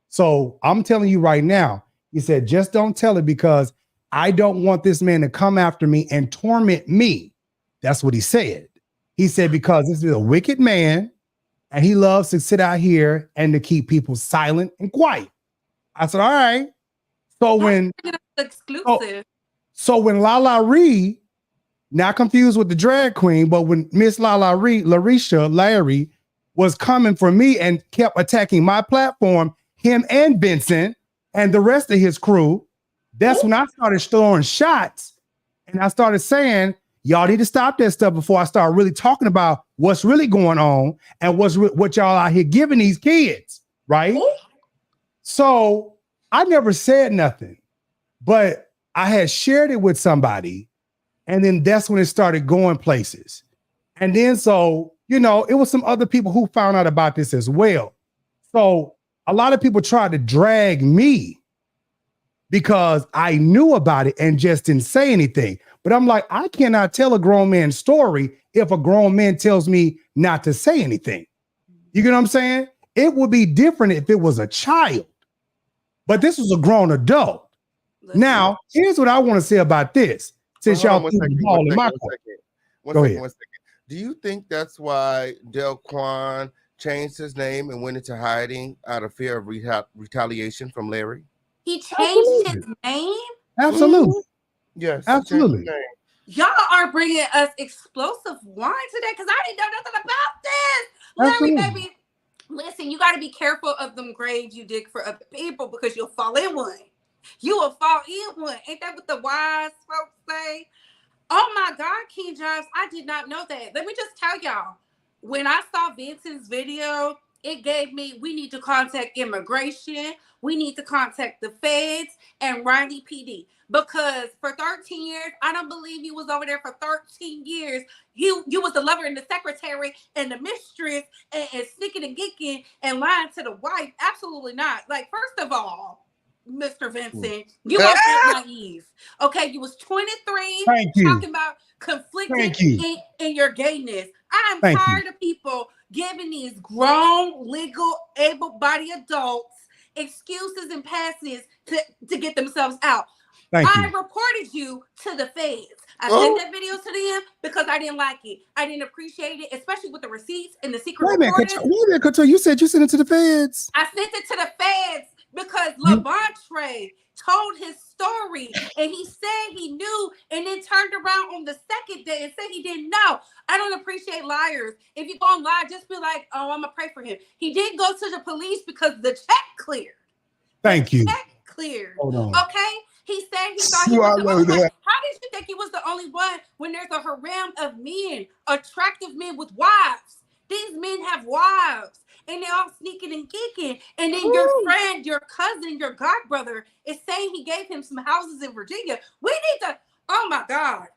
So I'm telling you right now, he said, just don't tell it because I don't want this man to come after me and torment me. That's what he said. He said, because this is a wicked man and he loves to sit out here and to keep people silent and quiet. I said, all right. So when exclusive. So when Lala Reid, not confused with the drag queen, but when Miss Lala Reid, Larry was coming for me and kept attacking my platform, him and Vincent and the rest of his crew, that's when I started throwing shots and I started saying, y'all need to stop that stuff before I start really talking about what's really going on and what y'all out here giving these kids, right? So I never said nothing, but I had shared it with somebody and then that's when it started going places. And then so, it was some other people who found out about this as well. So a lot of people tried to drag me because I knew about it and just didn't say anything. But I'm like, I cannot tell a grown man's story if a grown man tells me not to say anything. You get what I'm saying? It would be different if it was a child, but this was a grown adult. Now, here's what I want to say about this. Since y'all threw the ball in my court. Go ahead. 1 second. Do you think that's why Delquan changed his name and went into hiding out of fear of retaliation from Larry? He changed his name? Absolutely. Yes. Absolutely. Y'all are bringing us explosive wine today because I didn't know nothing about this. Absolutely. Larry, baby, listen, you got to be careful of them graves you dig for other people because you'll fall in one. You will fall in one. Ain't that what the wise folks say? Oh my God, King Jives, I did not know that. Let me just tell y'all, when I saw Vincent's video, it gave me, we need to contact immigration. We need to contact the feds and Riley PD. Because for 13 years, I don't believe you was over there for 13 years. You was the lover and the secretary and the mistress and sneaking and geeking and lying to the wife. Absolutely not. Like, first of all, Mr. Vincent, you are not naive. Okay, you was 23 talking about conflicted in your gayness. I'm tired of people giving these grown, legal, able-bodied adults excuses and passes to get themselves out. Thank I you. reported you to the feds. I sent that video to them because I didn't like it. I didn't appreciate it, especially with the receipts and the secret recordings. Wait a minute, Couture. You said you sent it to the feds. I sent it to the feds because Levontre told his story and he said he knew and then turned around on the second day and said he didn't know. I don't appreciate liars. If you go on lie, just be like, oh, I'm gonna pray for him. He didn't go to the police because the check cleared. Thank you. Check cleared. Hold on. Okay. He said he thought he was the only one. How did you think he was the only one when there's a harem of men, attractive men with wives? These men have wives. And they're all sneaking and geeking. And then your friend, your cousin, your godbrother is saying he gave him some houses in Virginia. We need to, oh my God.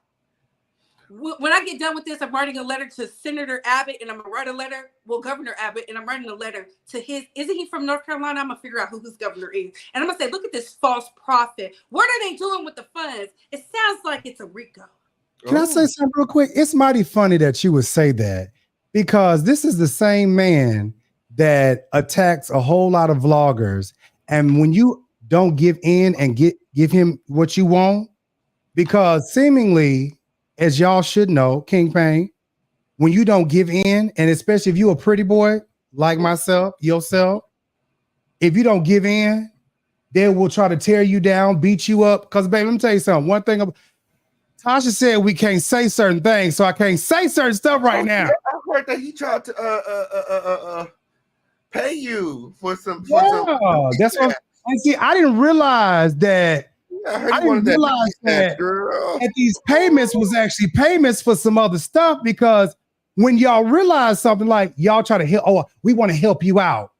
When I get done with this, I'm writing a letter to Senator Abbott, and I'm going to write a letter, Governor Abbott, and I'm writing a letter to isn't he from North Carolina? I'm going to figure out who his governor is. And I'm going to say, look at this false prophet. What are they doing with the funds? It sounds like it's a RICO. Can I say something real quick? It's mighty funny that you would say that, because this is the same man that attacks a whole lot of vloggers. And when you don't give in and give him what you want, because seemingly, as y'all should know, King Pain, when you don't give in, and especially if you're a pretty boy like myself, yourself, if you don't give in, they will try to tear you down, beat you up. Because, baby, let me tell you something. One thing, Tasha said we can't say certain things, so I can't say certain stuff right now. I heard that he tried to pay you for some. That's what. And see, I didn't realize that. I didn't realize that these payments was actually payments for some other stuff, because when y'all realize something, like y'all try to help, we want to help you out.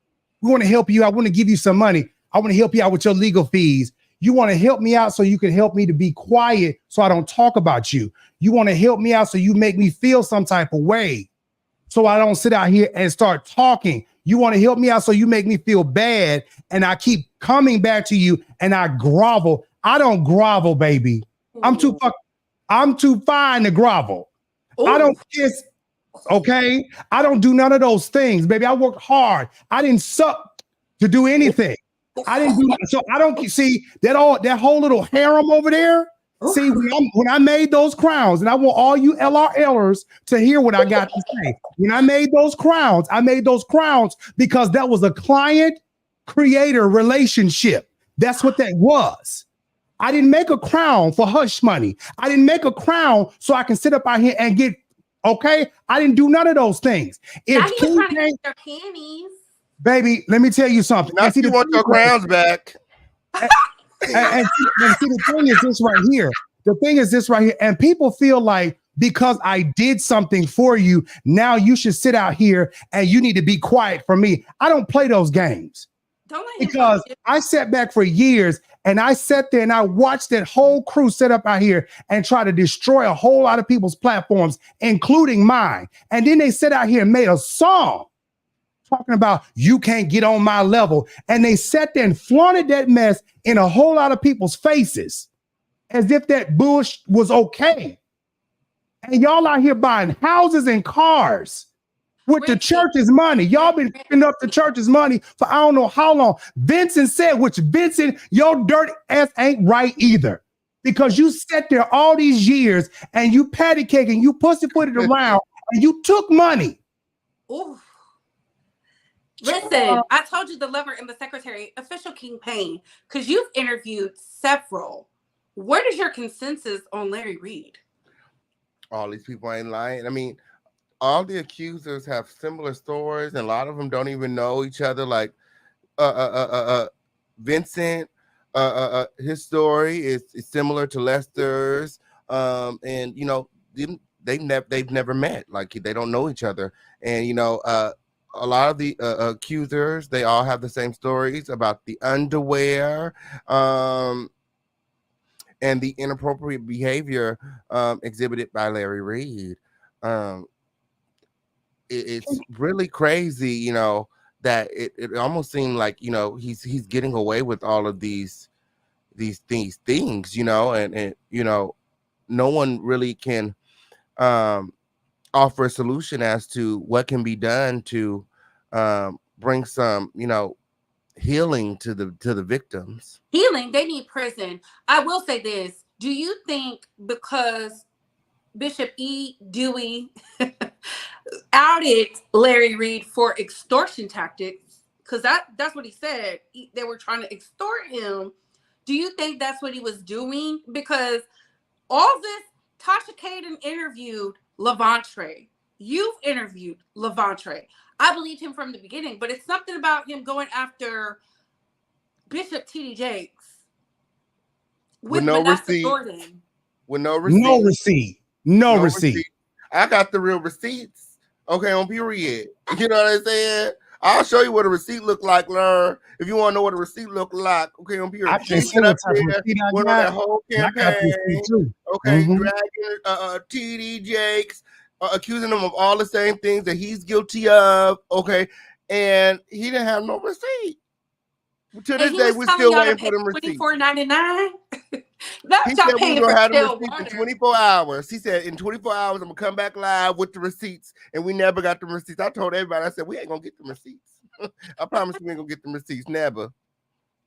We want to help you out. I want to give you some money. I want to help you out with your legal fees. You want to help me out so you can help me to be quiet so I don't talk about you. You want to help me out so you make me feel some type of way so I don't sit out here and start talking. You want to help me out so you make me feel bad, and I keep coming back to you and I grovel. I don't grovel, baby. I'm too fine to grovel. Ooh. I don't kiss, okay? I don't do none of those things, baby. I worked hard. I didn't suck to do anything. I didn't do that. So I don't see that whole little harem over there. See, when I made those crowns, and I want all you LRLers to hear what I got to say. When I made those crowns because that was a client-creator relationship. That's what that was. I didn't make a crown for hush money. I didn't make a crown so I can sit up out here and get, okay? I didn't do none of those things. Now he was trying to get their panties. Baby, let me tell you something. Now you want your crowns back. And see, the thing is this right here. The thing is this right here. And people feel like because I did something for you, now you should sit out here and you need to be quiet for me. I don't play those games. Don't let him because I sat back for years and I sat there and I watched that whole crew sit up out here and try to destroy a whole lot of people's platforms, including mine. And then they sat out here and made a song talking about you can't get on my level. And they sat there and flaunted that mess in a whole lot of people's faces as if that bush was okay. And y'all out here buying houses and cars with the church's money. Y'all been picking up the church's money for I don't know how long. Vincent said, which Vincent, your dirty ass ain't right either. Because you sat there all these years and you patty cake and you pussyfooted around and you took money. Ooh. Listen, I told you the lover and the secretary, official King Payne, because you've interviewed several. What is your consensus on Larry Reid? All these people ain't lying. I mean, all the accusers have similar stories, and a lot of them don't even know each other. Like Vincent, his story is similar to Lester's, and you know they've never met. Like they don't know each other, and you know a lot of the accusers, they all have the same stories about the underwear, and the inappropriate behavior exhibited by Larry Reid. It's really crazy, you know, that it almost seemed like, you know, he's getting away with all of these things, you know, and you know, no one really can offer a solution as to what can be done to bring some, you know, healing to the victims. Healing, they need prison. I will say this. Do you think because Bishop E. Dewey outed Larry Reid for extortion tactics, because that's what he said. They were trying to extort him. Do you think that's what he was doing? Because all this, Tasha Caden interviewed Levantre. You've interviewed Levantre. I believed him from the beginning, but it's something about him going after Bishop T.D. Jakes with no Vanessa receipt. Jordan. With no receipt. No receipt. I got the real receipts. Okay, on period. You know what I'm saying? I'll show you what a receipt look like, learn. If you want to know what a receipt look like, okay, on period. I can see what type of receipt I went on that whole campaign. Okay, dragging T.D. Jakes, accusing him of all the same things that he's guilty of. Okay, and he didn't have no receipt. To this day, we're still waiting for them receipts. $24.99. He said we were going to have the receipts in 24 hours. He said, in 24 hours, I'm going to come back live with the receipts. And we never got the receipts. I told everybody, I said, we ain't going to get the receipts. I promise we ain't going to get the receipts. Never.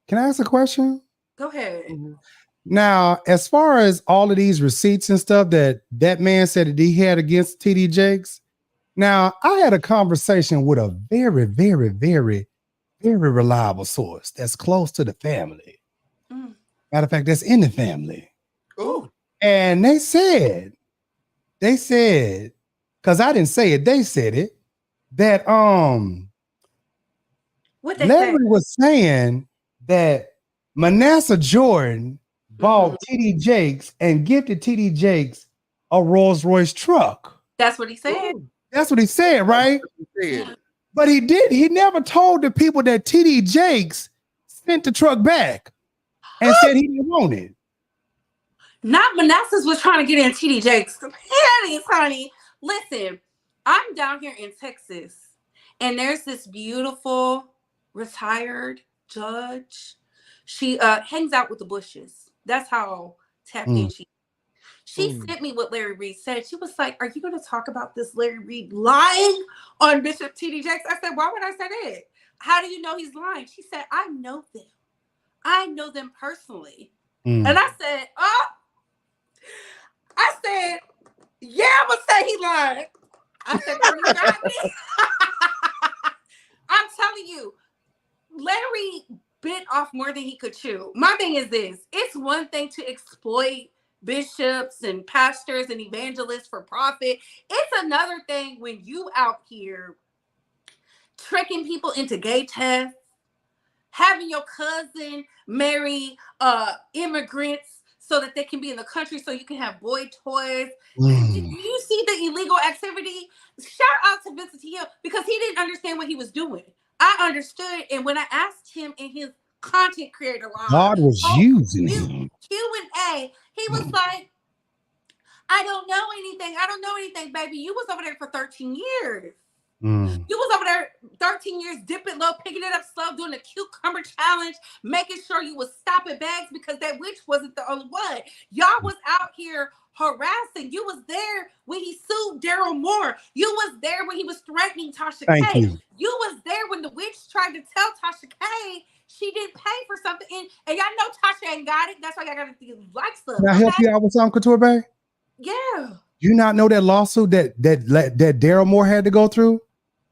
Can I ask a question? Go ahead. Now, as far as all of these receipts and stuff that man said that he had against T.D. Jakes, now, I had a conversation with a very, very, very, very reliable source that's close to the family. Matter of fact, that's in the family. Ooh. And they said, because I didn't say it, they said it, that What they Larry say? was saying that Manasseh Jordan bought T.D. Jakes and gifted T.D. Jakes a Rolls Royce truck. That's what he said. That's what he said, right? He said. But he never told the people that T.D. Jakes sent the truck back and said he didn't want it. Not Manassas was trying to get in T.D. Jakes. Honey. Listen, I'm down here in Texas, and there's this beautiful retired judge. She hangs out with the Bushes. That's how tapped in she is. She sent me what Larry Reid said. She was like, are you going to talk about this Larry Reid lying on Bishop T.D. Jakes? I said, why would I say that? How do you know he's lying? She said, I know them. I know them personally. And I said, yeah, I'm going to say he lied. I said, girl, you got me. I'm telling you, Larry bit off more than he could chew. My thing is this. It's one thing to exploit bishops and pastors and evangelists for profit. It's another thing when you out here tricking people into gay tests, having your cousin marry immigrants so that they can be in the country so you can have boy toys. You see the illegal activity? Shout out to Vincent Hill because he didn't understand what he was doing. I understood, and when I asked him in his content creator line, God was using him. Q&A, he was like, I don't know anything, baby. You was over there for 13 years. You was over there 13 years, dipping low, picking it up slow, doing the cucumber challenge, making sure you was stopping bags because that witch wasn't the only one. Y'all was out here harassing. You was there when he sued Daryl Moore. You was there when he was threatening Tasha K. You was there when the witch tried to tell Tasha K she didn't pay for something. And y'all know Tasha ain't got it. That's why y'all got to like stuff. Can I help you out with something, Couture Bay? Yeah. You not know that lawsuit that Daryl Moore had to go through?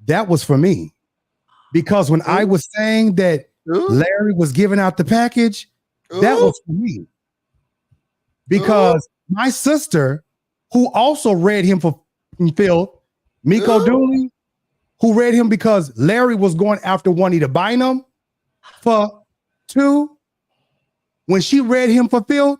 That was for me. Because when I was saying that Larry was giving out the package, that was for me. Because my sister, who also read him for filth, Miko Dooley, who read him because Larry was going after Juanita Bynum for 2. When she read him for filth,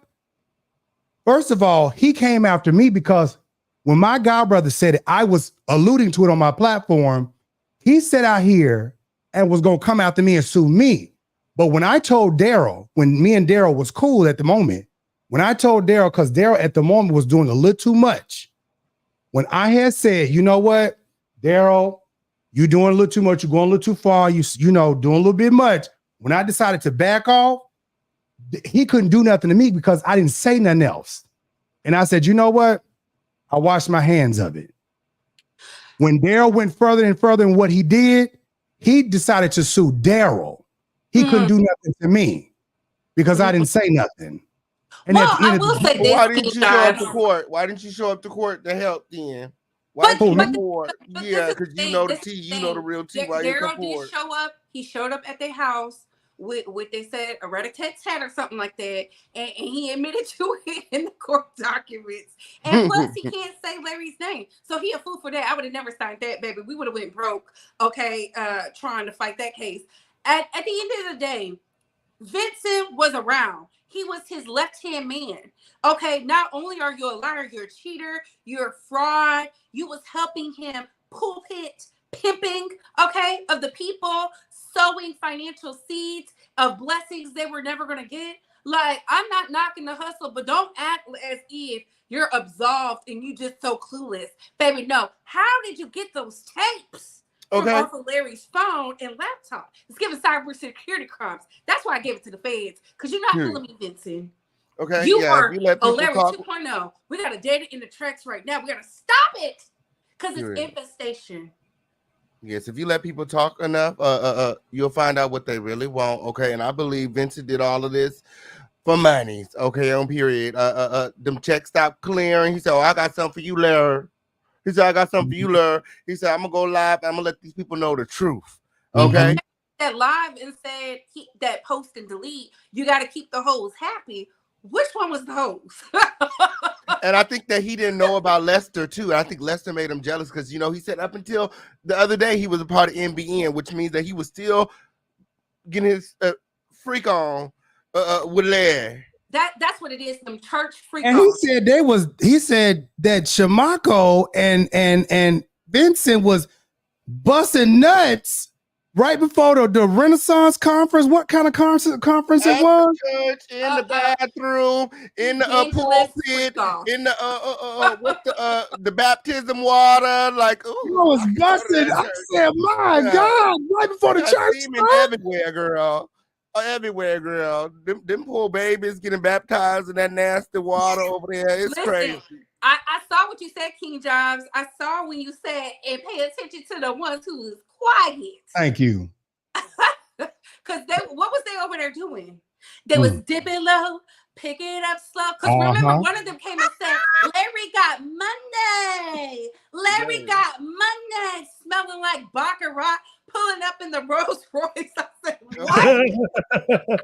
first of all, he came after me because when my godbrother said it, I was alluding to it on my platform. He sat out here and was going to come after me and sue me. But when I told Daryl, when me and Daryl was cool at the moment, when I told Daryl, because Daryl at the moment was doing a little too much, when I had said, you know what, Daryl, you doing a little too much, you're going a little too far, you know, doing a little bit much. When I decided to back off, he couldn't do nothing to me because I didn't say nothing else. And I said, you know what? I washed my hands of it. When Daryl went further and further in what he did, he decided to sue Daryl. he couldn't do nothing to me because I didn't say nothing. And well, I will say this. Why didn't you show up to court? Why didn't you show up to court to help then? Why didn't you come forward? Yeah, because you know the tea, you know the real tea. Why you come forward? Daryl did show up. He showed up at their house with what they said, a rat-a-tat tat or something like that, and he admitted to it in the court documents. And plus, he can't say Larry's name, so he a fool for that. I would have never signed that, baby. We would have went broke, okay, trying to fight that case. At the end of the day, Vincent was around. He was his left-hand man. Okay, not only are you a liar, you're a cheater, you're a fraud. You was helping him pulpit pimping, okay, of the people, sowing financial seeds of blessings they were never going to get. Like, I'm not knocking the hustle, but don't act as if you're absolved and you just so clueless. Baby, no. How did you get those tapes from off of Larry's phone and laptop? It's giving cybersecurity crimes. That's why I gave it to the feds, because you're not fooling me, Vincent. Okay, you are a Larry 2.0. We got to date it in the tracks right now. We got to stop it because it's infestation. Yes, if you let people talk enough, you'll find out what they really want. Okay, and I believe Vincent did all of this for monies. Okay, on period. Them checks stopped clearing. He said, "Oh, I got something for you, Larry." He said, "I got something for you, Larry." He said, "I'm gonna go live. I'm gonna let these people know the truth." Okay. That live and said that post and delete. You got to keep the hoes happy. Which one was the hoes? And I think that he didn't know about Lester too. I think Lester made him jealous because, you know, he said up until the other day he was a part of NBN, which means that he was still getting his freak on with Larry. That's what it is. Some church freak. And he said he said that Shamako and Vincent was busting nuts right before the Renaissance conference. What kind of conference it was? Church, in the bathroom, in the pulpit, in the with the baptism water. Like, ooh, it was busted. I said, my God, right before the church. Everywhere, girl. Everywhere, girl. Them poor babies getting baptized in that nasty water over there. It's crazy. I saw what you said, King Jobs. I saw when you said, and pay attention to the ones who is quiet. Thank you. Because what was they over there doing? They was dipping low, picking it up slow. Because remember, one of them came and said, Larry got money. Larry got money. Smelling like Baccarat, pulling up in the Rolls Royce. I said, what?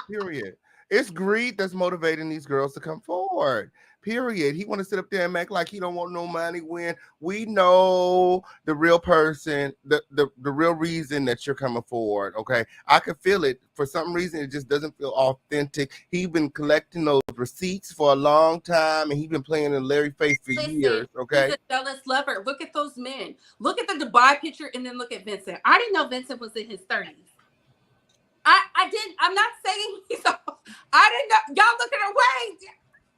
Period. It's greed that's motivating these girls to come forward. Period. He want to sit up there and act like he don't want no money when we know the real person, the real reason that you're coming forward. Okay, I could feel it. For some reason, it just doesn't feel authentic. He's been collecting those receipts for a long time, and he's been playing in Larry's face for years. Okay, he's a jealous lover. Look at those men. Look at the Dubai picture, and then look at Vincent. I didn't know Vincent was in his 30s. I didn't. I'm not saying he's. I didn't know. Y'all looking away.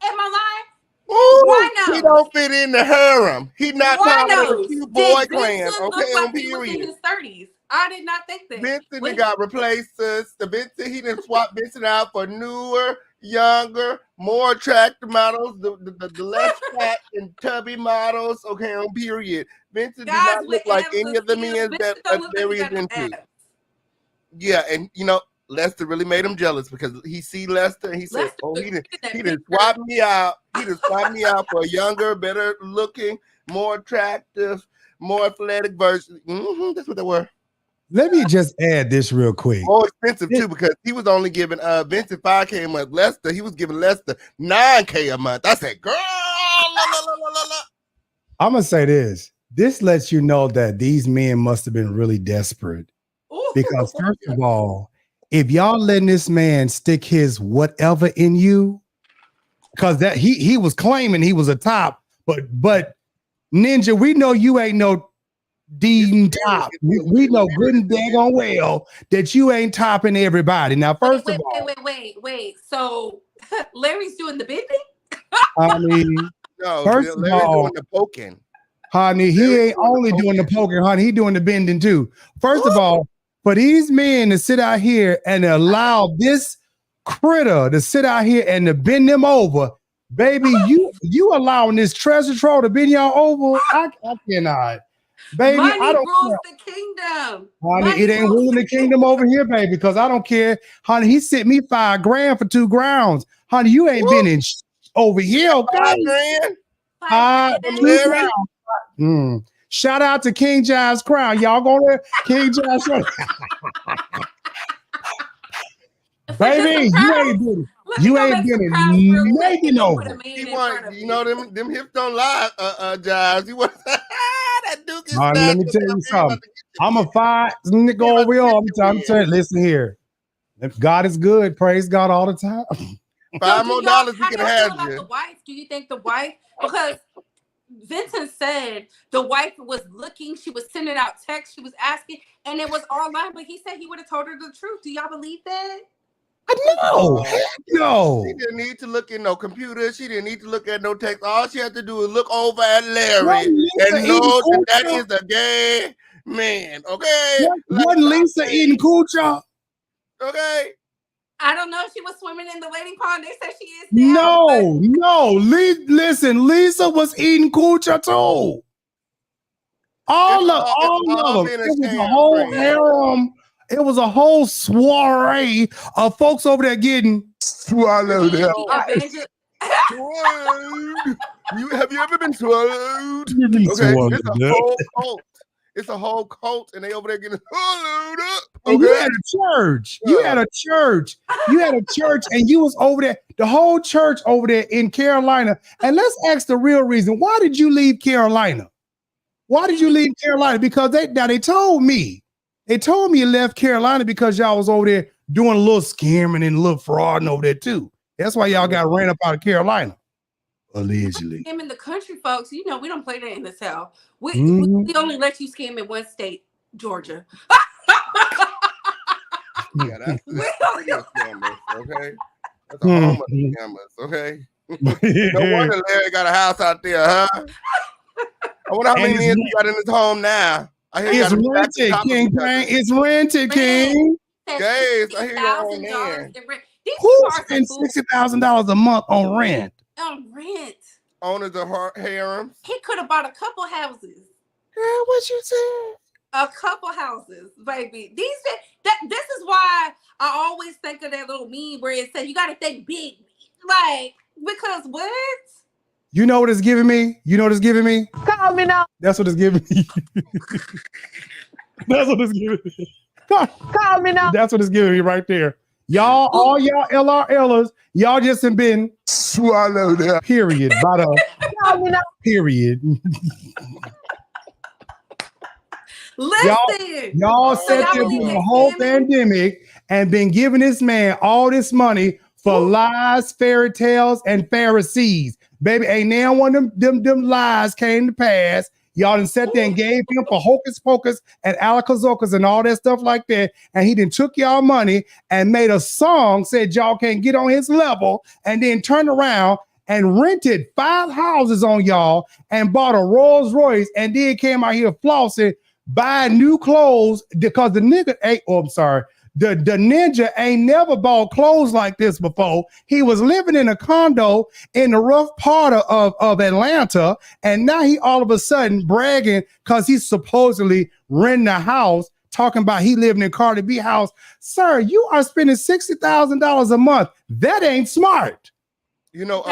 Am I lying? Ooh, he don't fit in the harem. He not part of the cute boy clan. Okay, on period. He was in his 30s. I did not think that. Vincent got replaced. The Vincent, he didn't swap Vincent out for newer, younger, more attractive models. The less fat and tubby models. Okay, on period. Vincent did not look like any of the men that Larry is into. Yeah, and you know, Lester really made him jealous because he see Lester and he said, "Oh, he didn't swap me out. He didn't swap me out for a younger, better looking, more attractive, more athletic version." That's what they were. Let me just add this real quick. More expensive too, because he was only giving Vincent $5K a month. Lester, he was giving Lester $9K a month. I said, "Girl, I'm gonna say this. This lets you know that these men must have been really desperate. Because first of all, if y'all letting this man stick his whatever in you, because that he was claiming he was a top, but Ninja, we know you ain't no Dean top. We know good and daggone well that you ain't topping everybody. Now, first of all, wait. So Larry's doing the bending? I mean, no, first of all, doing the poking. Honey, he ain't only doing the poking, honey. He doing the bending too. First of all, for these men to sit out here and allow this critter to sit out here and to bend them over, baby, you allowing this treasure troll to bend y'all over? I cannot. Baby, Money I don't rules care. the kingdom. Honey, Money it ain't rules ruling the kingdom over here, baby, because I don't care. Honey, he sent me $5,000 for 2 grounds. Honey, you ain't been in over here, okay? $5,000. $5,000. Larry. Shout out to King Jive's Crown. Y'all go there, King Jive's Crown. Baby, you ain't been in making over. He want, you know, them hips don't lie, Jives. You want that Duke is Let me tell you something. I'm a fight nigga over here all the time. I'm telling you, listen here. If God is good, praise God all the time. $5 more dollars we can have you. The wife? Do you think the wife? Because Vincent said the wife was looking, she was sending out texts, she was asking, and it was all lying. But he said he would have told her the truth. Do y'all believe that? No. She didn't need to look in no computer. She didn't need to look at no text. All she had to do is look over at Larry and know that is a gay man. Okay. Wasn't Lisa eating coochie? Okay. I don't know if she was swimming in the waiting pond. They said she is now. No. Listen, Lisa was eating coochie too. All of them. It was a whole harem. It was a whole soiree of folks over there getting swallowed up. Have you ever been swallowed? Okay, it's a whole cult. It's a whole cult, and they over there getting swallowed up. Okay? You had a church. You had a church. You had a church, and you was over there. The whole church over there in Carolina. And let's ask the real reason. Why did you leave Carolina? Why did you leave Carolina? Because they told me. They told me you left Carolina because y'all was over there doing a little scamming and a little frauding over there too. That's why y'all got ran up out of Carolina. Allegedly. Scam in the country, folks. You know, we don't play that in the South. We only let you scam in one state, Georgia. Yeah, that's scammers, okay? That's a home of scammers, okay? No wonder Larry got a house out there, huh? I wonder how many men he got in his home now. It's rented, King. It's rented, King. Guys, I hear you on there. Who spends $60,000 a month on rent? On rent. Owners of harems. He could have bought a couple houses. Girl, what you said? A couple houses, baby. This is why I always think of that little meme where it said you got to think big, like because what? You know what it's giving me? You know what it's giving me? Call me now. That's what it's giving me. That's what it's giving me. Call me now. That's what it's giving me right there. Y'all, all y'all LRLers, y'all just have been swallowed up. Period. By the period. Listen. Y'all sat there during the whole pandemic and been giving this man all this money for lies, fairy tales, and Pharisees. Baby, ain't now one of them lies came to pass. Y'all done sat there and gave him for hocus pocus and alakazocas and all that stuff like that. And he done took y'all money and made a song, said y'all can't get on his level, and then turned around and rented 5 houses on y'all and bought a Rolls Royce and then came out here flossing, buying new clothes because the nigga The ninja ain't never bought clothes like this before. He was living in a condo in the rough part of Atlanta, and now he all of a sudden bragging because he's supposedly renting a house, talking about he living in Cardi B house. Sir, you are spending $60,000 a month. That ain't smart. You know,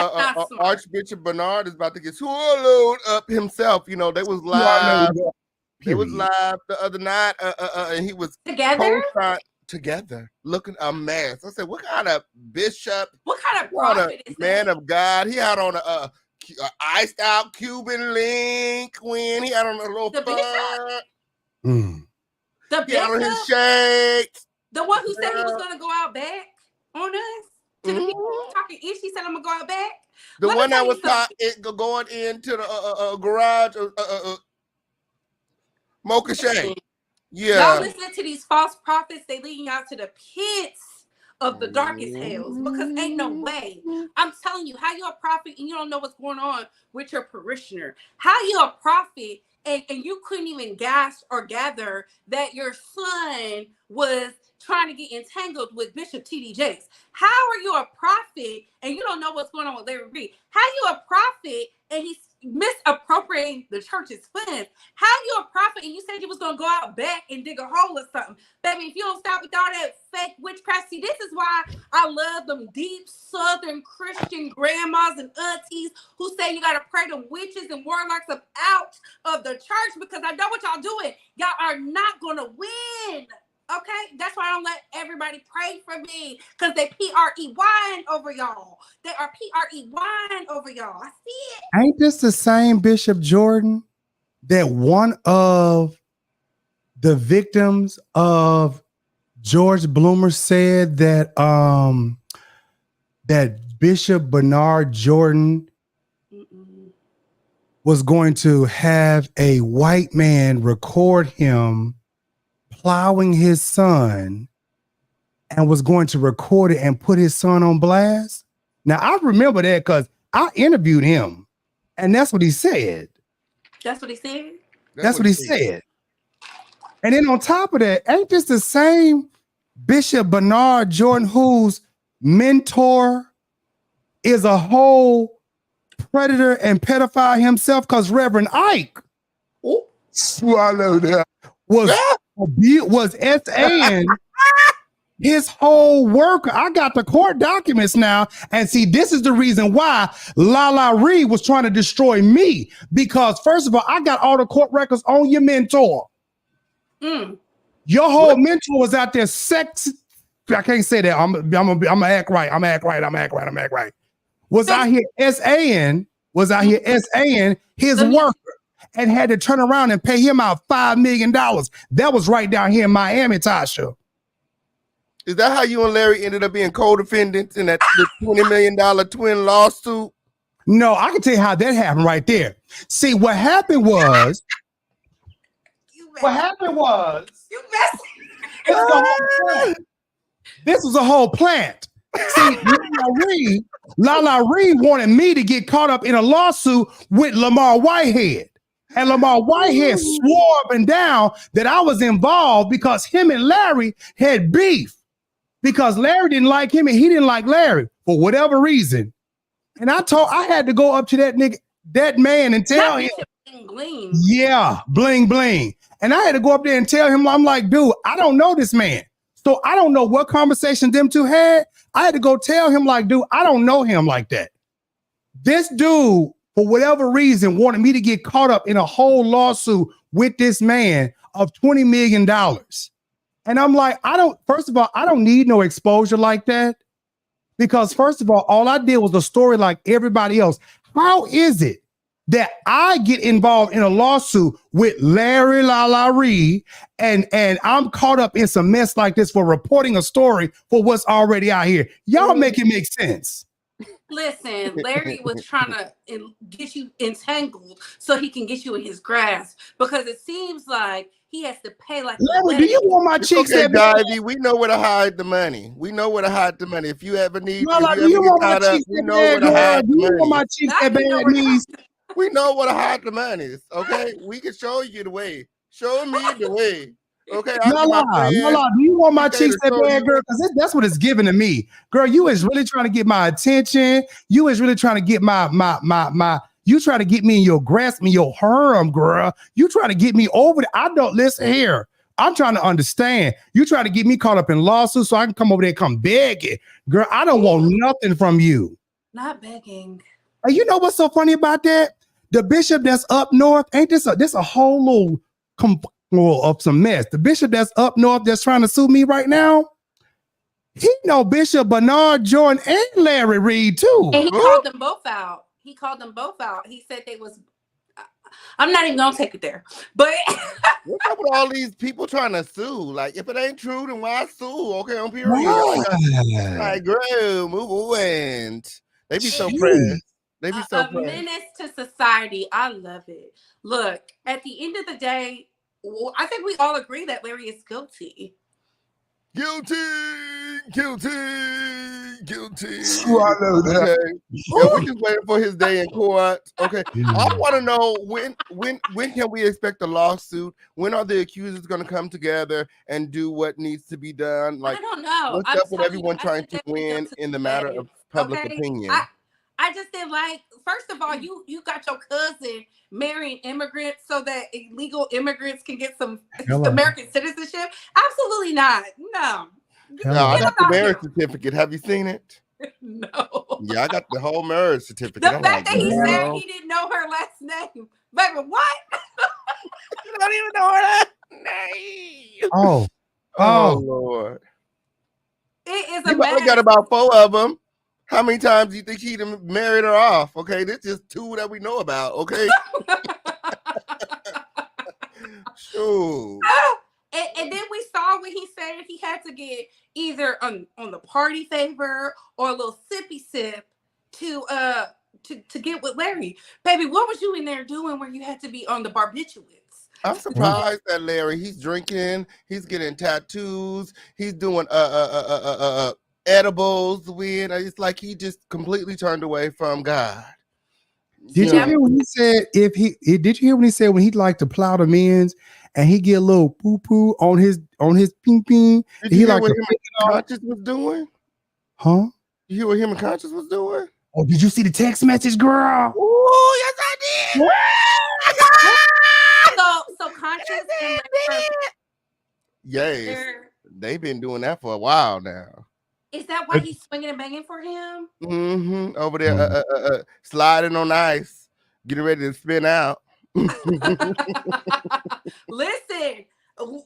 Archbishop Bernard is about to get swallowed up himself. You know, they was live. They was live the other night, and he was together looking a mess. I said, what kind of bishop? What kind of prophet is man of God? He had on a iced out Cuban link when he had on a little the bishop. The he had on his shades. The one who said he was gonna go out back on us to the people talking ish. He said I'm gonna go out back. The one that was going into the garage Mocha Shane. Yeah. Y'all listen to these false prophets. They leading out to the pits of the darkest hells because ain't no way. I'm telling you, how you a prophet and you don't know what's going on with your parishioner? How you a prophet and you couldn't even gasp or gather that your son was trying to get entangled with Bishop T.D. Jakes? How are you a prophet and you don't know what's going on with Larry Reid? How you a prophet and he's misappropriating the church's funds. How you a prophet and you said you was gonna go out back and dig a hole or something? Baby, if you don't stop with all that fake witchcraft, see, this is why I love them deep Southern Christian grandmas and aunties who say you gotta pray them witches and warlocks up out of the church, because I know what y'all doing. Y'all are not gonna win. Okay, that's why I don't let everybody pray for me, because they PREYing over y'all. They are PREYing over y'all. I see it. Ain't this the same Bishop Jordan that one of the victims of George Bloomer said that that Bishop Bernard Jordan was going to have a white man record him plowing his son and was going to record it and put his son on blast? Now, I remember that because I interviewed him, and that's what he said. That's what he said? That's what he said. And then on top of that, ain't this the same Bishop Bernard Jordan whose mentor is a whole predator and pedophile himself? Because Reverend Ike, swallow that, was S.A.N. his whole worker. I got the court documents now. And see, this is the reason why Lala Reid was trying to destroy me. Because first of all, I got all the court records on your mentor. Your whole mentor was out there I can't say that. I'm gonna act right. I'm gonna act right. Was out here S.A.N. his worker, and had to turn around and pay him out $5 million. That was right down here in Miami, Tasha. Is that how you and Larry ended up being co-defendants in that $20 million twin lawsuit? No, I can tell you how that happened right there. See, what happened was this was a whole plant. See, Lala Reid wanted me to get caught up in a lawsuit with Lamar Whitehead. And Lamar Whitehead swore up and down that I was involved because him and Larry had beef. Because Larry didn't like him and he didn't like Larry for whatever reason. And I had to go up to that man and tell him. Bling, bling. Yeah, bling, bling. And I had to go up there and tell him, I'm like, dude, I don't know this man. So I don't know what conversation them two had. I had to go tell him, like, dude, I don't know him like that. This dude, for whatever reason, wanted me to get caught up in a whole lawsuit with this man of $20 million. And I'm like, first of all, I don't need no exposure like that. Because first of all I did was a story like everybody else. How is it that I get involved in a lawsuit with Larry Lala Reid and I'm caught up in some mess like this for reporting a story for what's already out here? Y'all make it make sense. Listen, Larry was trying to get you entangled so he can get you in his grasp, because it seems like he has to pay like Larry, do you want my cheeks? Okay, Divey, we know where to hide the money. If you ever need, do you want my cheeks? We know where to hide the money. Do you want my cheeks that bad knees? We know where to hide the money. Okay, we can show you the way. Show me the way. Okay, no lie. Do you want my cheeks that bad, girl? Because that's what it's giving to me, girl. You is really trying to get my attention. You is really trying to get my. You try to get me in your grasp, me your harem, girl. You try to get me over there. I don't listen here. I'm trying to understand. You try to get me caught up in lawsuits so I can come over there and come begging, girl. I don't want nothing from you. Not begging. And you know what's so funny about that? The bishop that's up north, ain't this a whole little of some mess. The bishop that's up north that's trying to sue me right now, he know Bishop Bernard Jordan and Larry Reid too. And he called them both out. He said they was. I'm not even gonna take it there. But what's up with all these people trying to sue? Like, if it ain't true, then why sue? Okay, on period. Like, girl, move away. They be so pressed. They be so a menace to society. I love it. Look, at the end of the day, I think we all agree that Larry is guilty. Guilty. Swallow that. Okay. Yeah, we're just waiting for his day in court. Okay. I want to know when can we expect the lawsuit? When are the accusers going to come together and do what needs to be done? Like, I don't know. What's up with everyone trying to win in the matter of public opinion? I just didn't like, first of all, you got your cousin marrying immigrants so that illegal immigrants can get some American citizenship. Absolutely not. No. No, I got the marriage certificate. Have you seen it? No. Yeah, I got the whole marriage certificate. The fact that he said he didn't know her last name. Baby, what? You don't even know her last name. Oh, Lord. It is You a mess. got about 4 of them. How many times do you think he'd have married her off? Okay, this is 2 that we know about. Okay. Sure. And then we saw when he said he had to get either on the party favor or a little sippy sip to get with Larry. Baby, what was you in there doing where you had to be on the barbiturates? I'm surprised that Larry, he's drinking, he's getting tattoos, he's doing edibles with. It's like he just completely turned away from God. Did you hear when he said did you hear when he said when he'd like to plow the men's and he get a little poo poo on his ping ping? Did you hear what him and Conscious was doing? Huh? You hear what him and Conscious was doing? Oh, did you see the text message, girl? Oh, yes, I did. So Conscious and yes, they've been doing that for a while now. Is that why he's swinging and banging for him? Mm-hmm. Over there, sliding on ice, getting ready to spin out. Listen,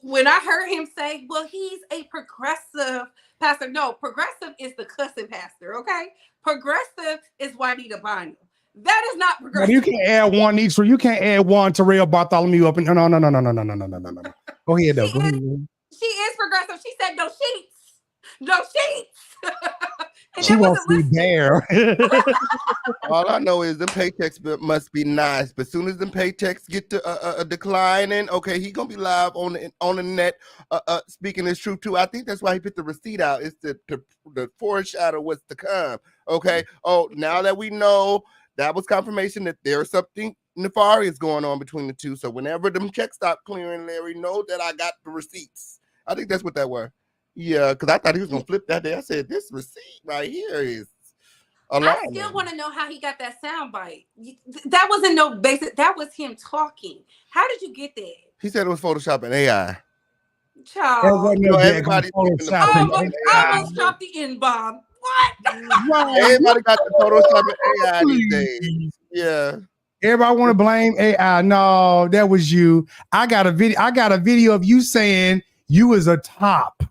when I heard him say, well, he's a progressive pastor. No, progressive is the cussing pastor, okay? Progressive is Juanita Bynum. That is not progressive. You can't add one each. You can't add one to Real Bartholomew up. No. Go ahead, though. She is progressive. She said no sheets. No sheets. She wants to be there. All I know is the paychecks must be nice, but as soon as the paychecks get to declining, okay, he gonna be live on the net, speaking his truth too. I think that's why he put the receipt out. It's to foreshadow what's to come. Okay. Oh, now that we know, that was confirmation that there's something nefarious going on between the two. So whenever them checks stop clearing, Larry, know that I got the receipts. I think that's what that were. Yeah, because I thought he was gonna flip that day. I said, this receipt right here is I still want to know how he got that sound bite. That wasn't no basic, that was him talking. How did you get that? He said it was Photoshop and AI. Child. Everybody almost dropped the N-bomb. What? Everybody got the Photoshop and AI these days. Yeah. Everybody want to blame AI. No, that was you. I got a video of you saying you was a top.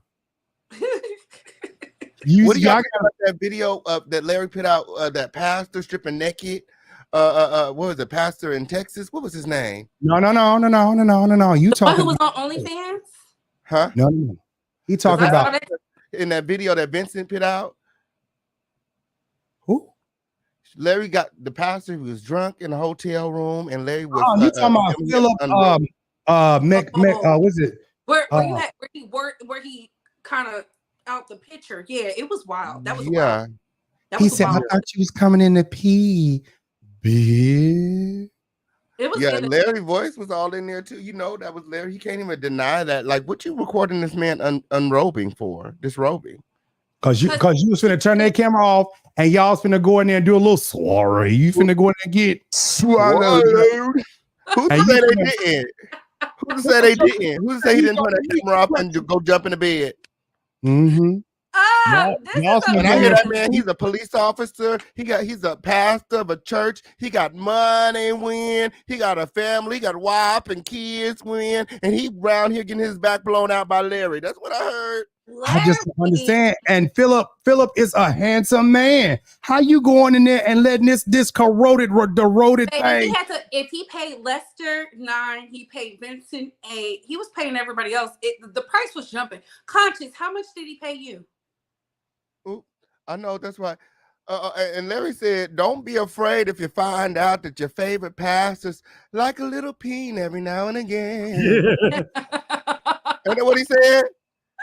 What do y'all got about that video that Larry put out? That pastor stripping naked. What was it? Pastor in Texas. What was his name? No. You talking? Who was on OnlyFans? Huh? No. He talking about in that video that Vincent put out. Who? Larry got the pastor who was drunk in a hotel room, and Larry was. Oh, you talking about Philip? Was it? Where he kind of out the picture. Yeah, it was wild. That was wild. He said, wild. I thought you was coming in to pee. Bitch. It was Larry's voice was all in there too. You know, that was Larry. He can't even deny that. Like, what you recording this man unrobing for? Disrobing. Cause you was finna turn that camera off and y'all finna go in there and do a little sorry. You finna go in there and get swallowed. Who said they didn't? Who said they didn't? Who said he didn't turn that camera off and go jump in the bed? Mm-hmm. When I hear that man, he's a police officer. He's a pastor of a church. He got money, win. He got a family. He got a wife and kids, win. And he around here getting his back blown out by Larry. That's what I heard. I just don't understand. And Philip is a handsome man. How you going in there and letting this corroded thing? If he paid Lester 9, he paid Vincent 8. He was paying everybody else. The price was jumping. Conscious, how much did he pay you? Ooh, I know, that's right. And Larry said, don't be afraid if you find out that your favorite pastor's like a little peen every now and again. Isn't that what he said?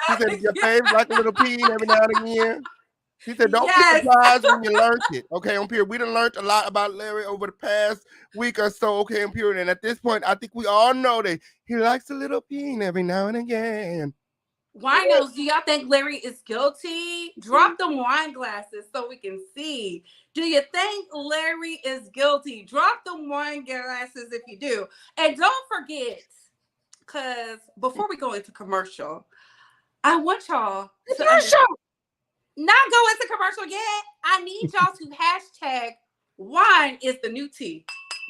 He said, your favorite like a little peen every now and again. He said, don't be surprised when you learned it. Okay, on period. We done learned a lot about Larry over the past week or so. Okay, on period. And at this point, I think we all know that he likes a little peen every now and again. Winos, do y'all think Larry is guilty? Drop them wine glasses so we can see. Do you think Larry is guilty? Drop them wine glasses if you do. And don't forget, because before we go into commercial, I want y'all to not go into commercial yet. I need y'all to hashtag wine is the new tea.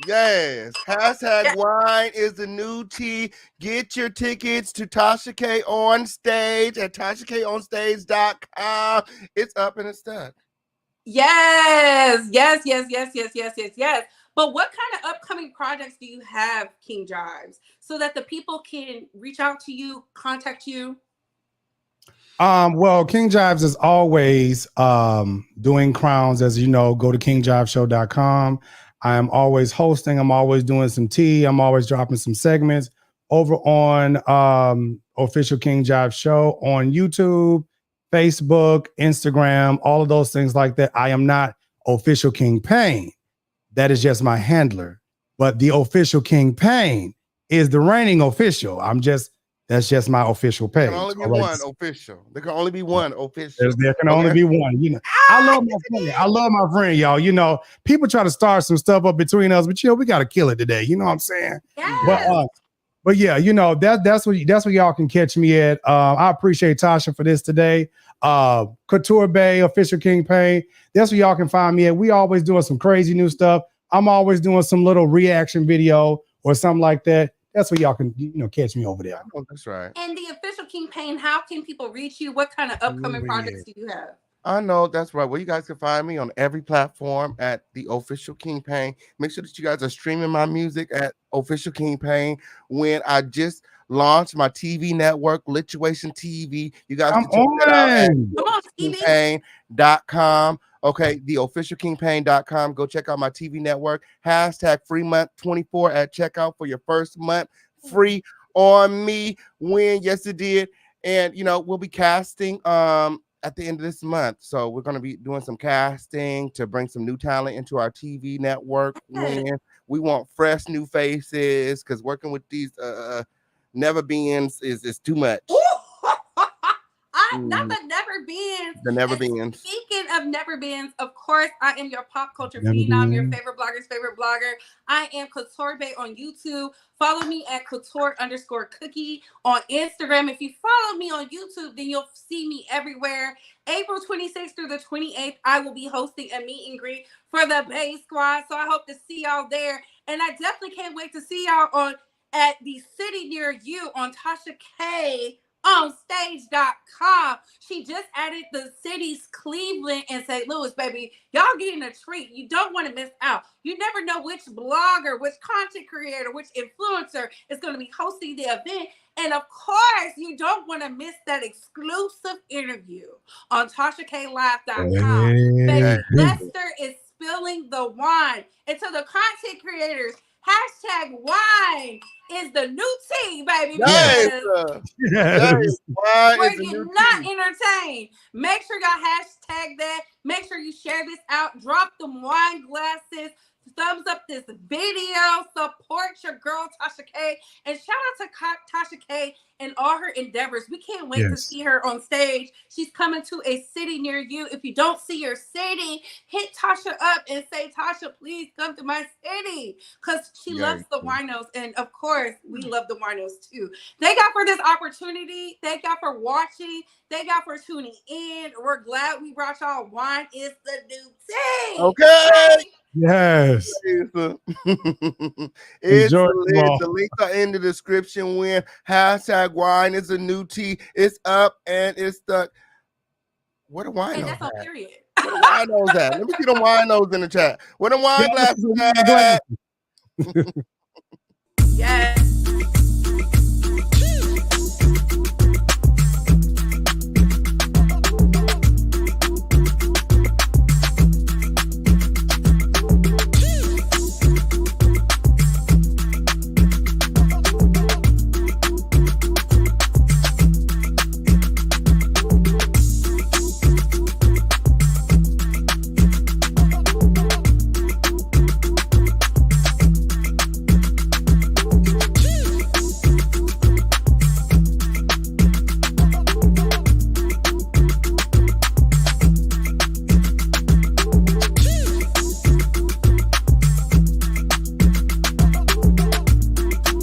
Yes. Hashtag wine is the new tea. Get your tickets to Tasha K on stage at TashaKOnStage.com. It's up and it's stuck. Yes. But what kind of upcoming projects do you have, King Jives, so that the people can reach out to you, contact you? Well, King Jives is always doing crowns, as you know. Go to KingJivesShow.com. I am always hosting. I'm always doing some tea. I'm always dropping some segments over on Official King Jives Show on YouTube, Facebook, Instagram, all of those things like that. I am not Official King Payne. That is just my handler. But the Official King Payne is the reigning official. That's just my official page. There can only be one official. There can only be one official. There can only be one. You know, I love my friend. I love my friend, y'all. You know, people try to start some stuff up between us, but we got to kill it today. You know what I'm saying? Yes. But yeah, that's where y'all can catch me at. I appreciate Tasha for this today. Couture Bay, Official King Payne. That's where y'all can find me at. We always doing some crazy new stuff. I'm always doing some little reaction video or something like that. That's where y'all can, catch me over there. Oh, that's right. And the Official King Payne, how can people reach you? What kind of upcoming projects do you have? I know, that's right. Well, you guys can find me on every platform at the Official King Payne. Make sure that you guys are streaming my music at Official King Payne. When I just launched my TV network, Lituation TV, you guys can check that out at KingPayne.com. Okay, the officialkingpayne.com. Go check out my TV network. Hashtag free month 24 at checkout for your first month free on me. Yes, it did. And we'll be casting at the end of this month. So we're going to be doing some casting to bring some new talent into our TV network. When we want fresh new faces, because working with these never beens is too much. Not the never beens. The never beens. Speaking of never beens, of course, I am your pop culture phenom, your favorite blogger's favorite blogger. I am Couture Bay on YouTube. Follow me at Couture_Cookie on Instagram. If you follow me on YouTube, then you'll see me everywhere. April 26th through the 28th, I will be hosting a meet and greet for the Bay Squad. So I hope to see y'all there. And I definitely can't wait to see y'all at the city near you on Tasha K on stage.com. She just added the cities Cleveland and St. Louis, baby. Y'all getting a treat. You don't want to miss out. You never know which blogger, which content creator, which influencer is going to be hosting the event. And of course, you don't want to miss that exclusive interview on TashaKLive.com. Baby, Lester is spilling the wine. And to the content creators, hashtag wine is the new tea, baby. Yes. Where you're not entertained. Make sure y'all hashtag that. Make sure you share this out. Drop them wine glasses. Thumbs up this video. Support your girl Tasha K. And shout out to Tasha K and all her endeavors. We can't wait to see her on stage. She's coming to a city near you. If you don't see your city, hit Tasha up and say, Tasha, please come to my city. Because she loves the winos. And of course, we love the winos too. Thank y'all for this opportunity. Thank y'all for watching. Thank y'all for tuning in. We're glad we brought y'all Wine is the New Tea. Okay. Yes. It's the links are in the description. When hashtag wine is a new tea. It's up and it's stuck. What a wine. And that's on period. Where the winos at? Let me see the winos in the chat. Where the wine glasses at? Yes.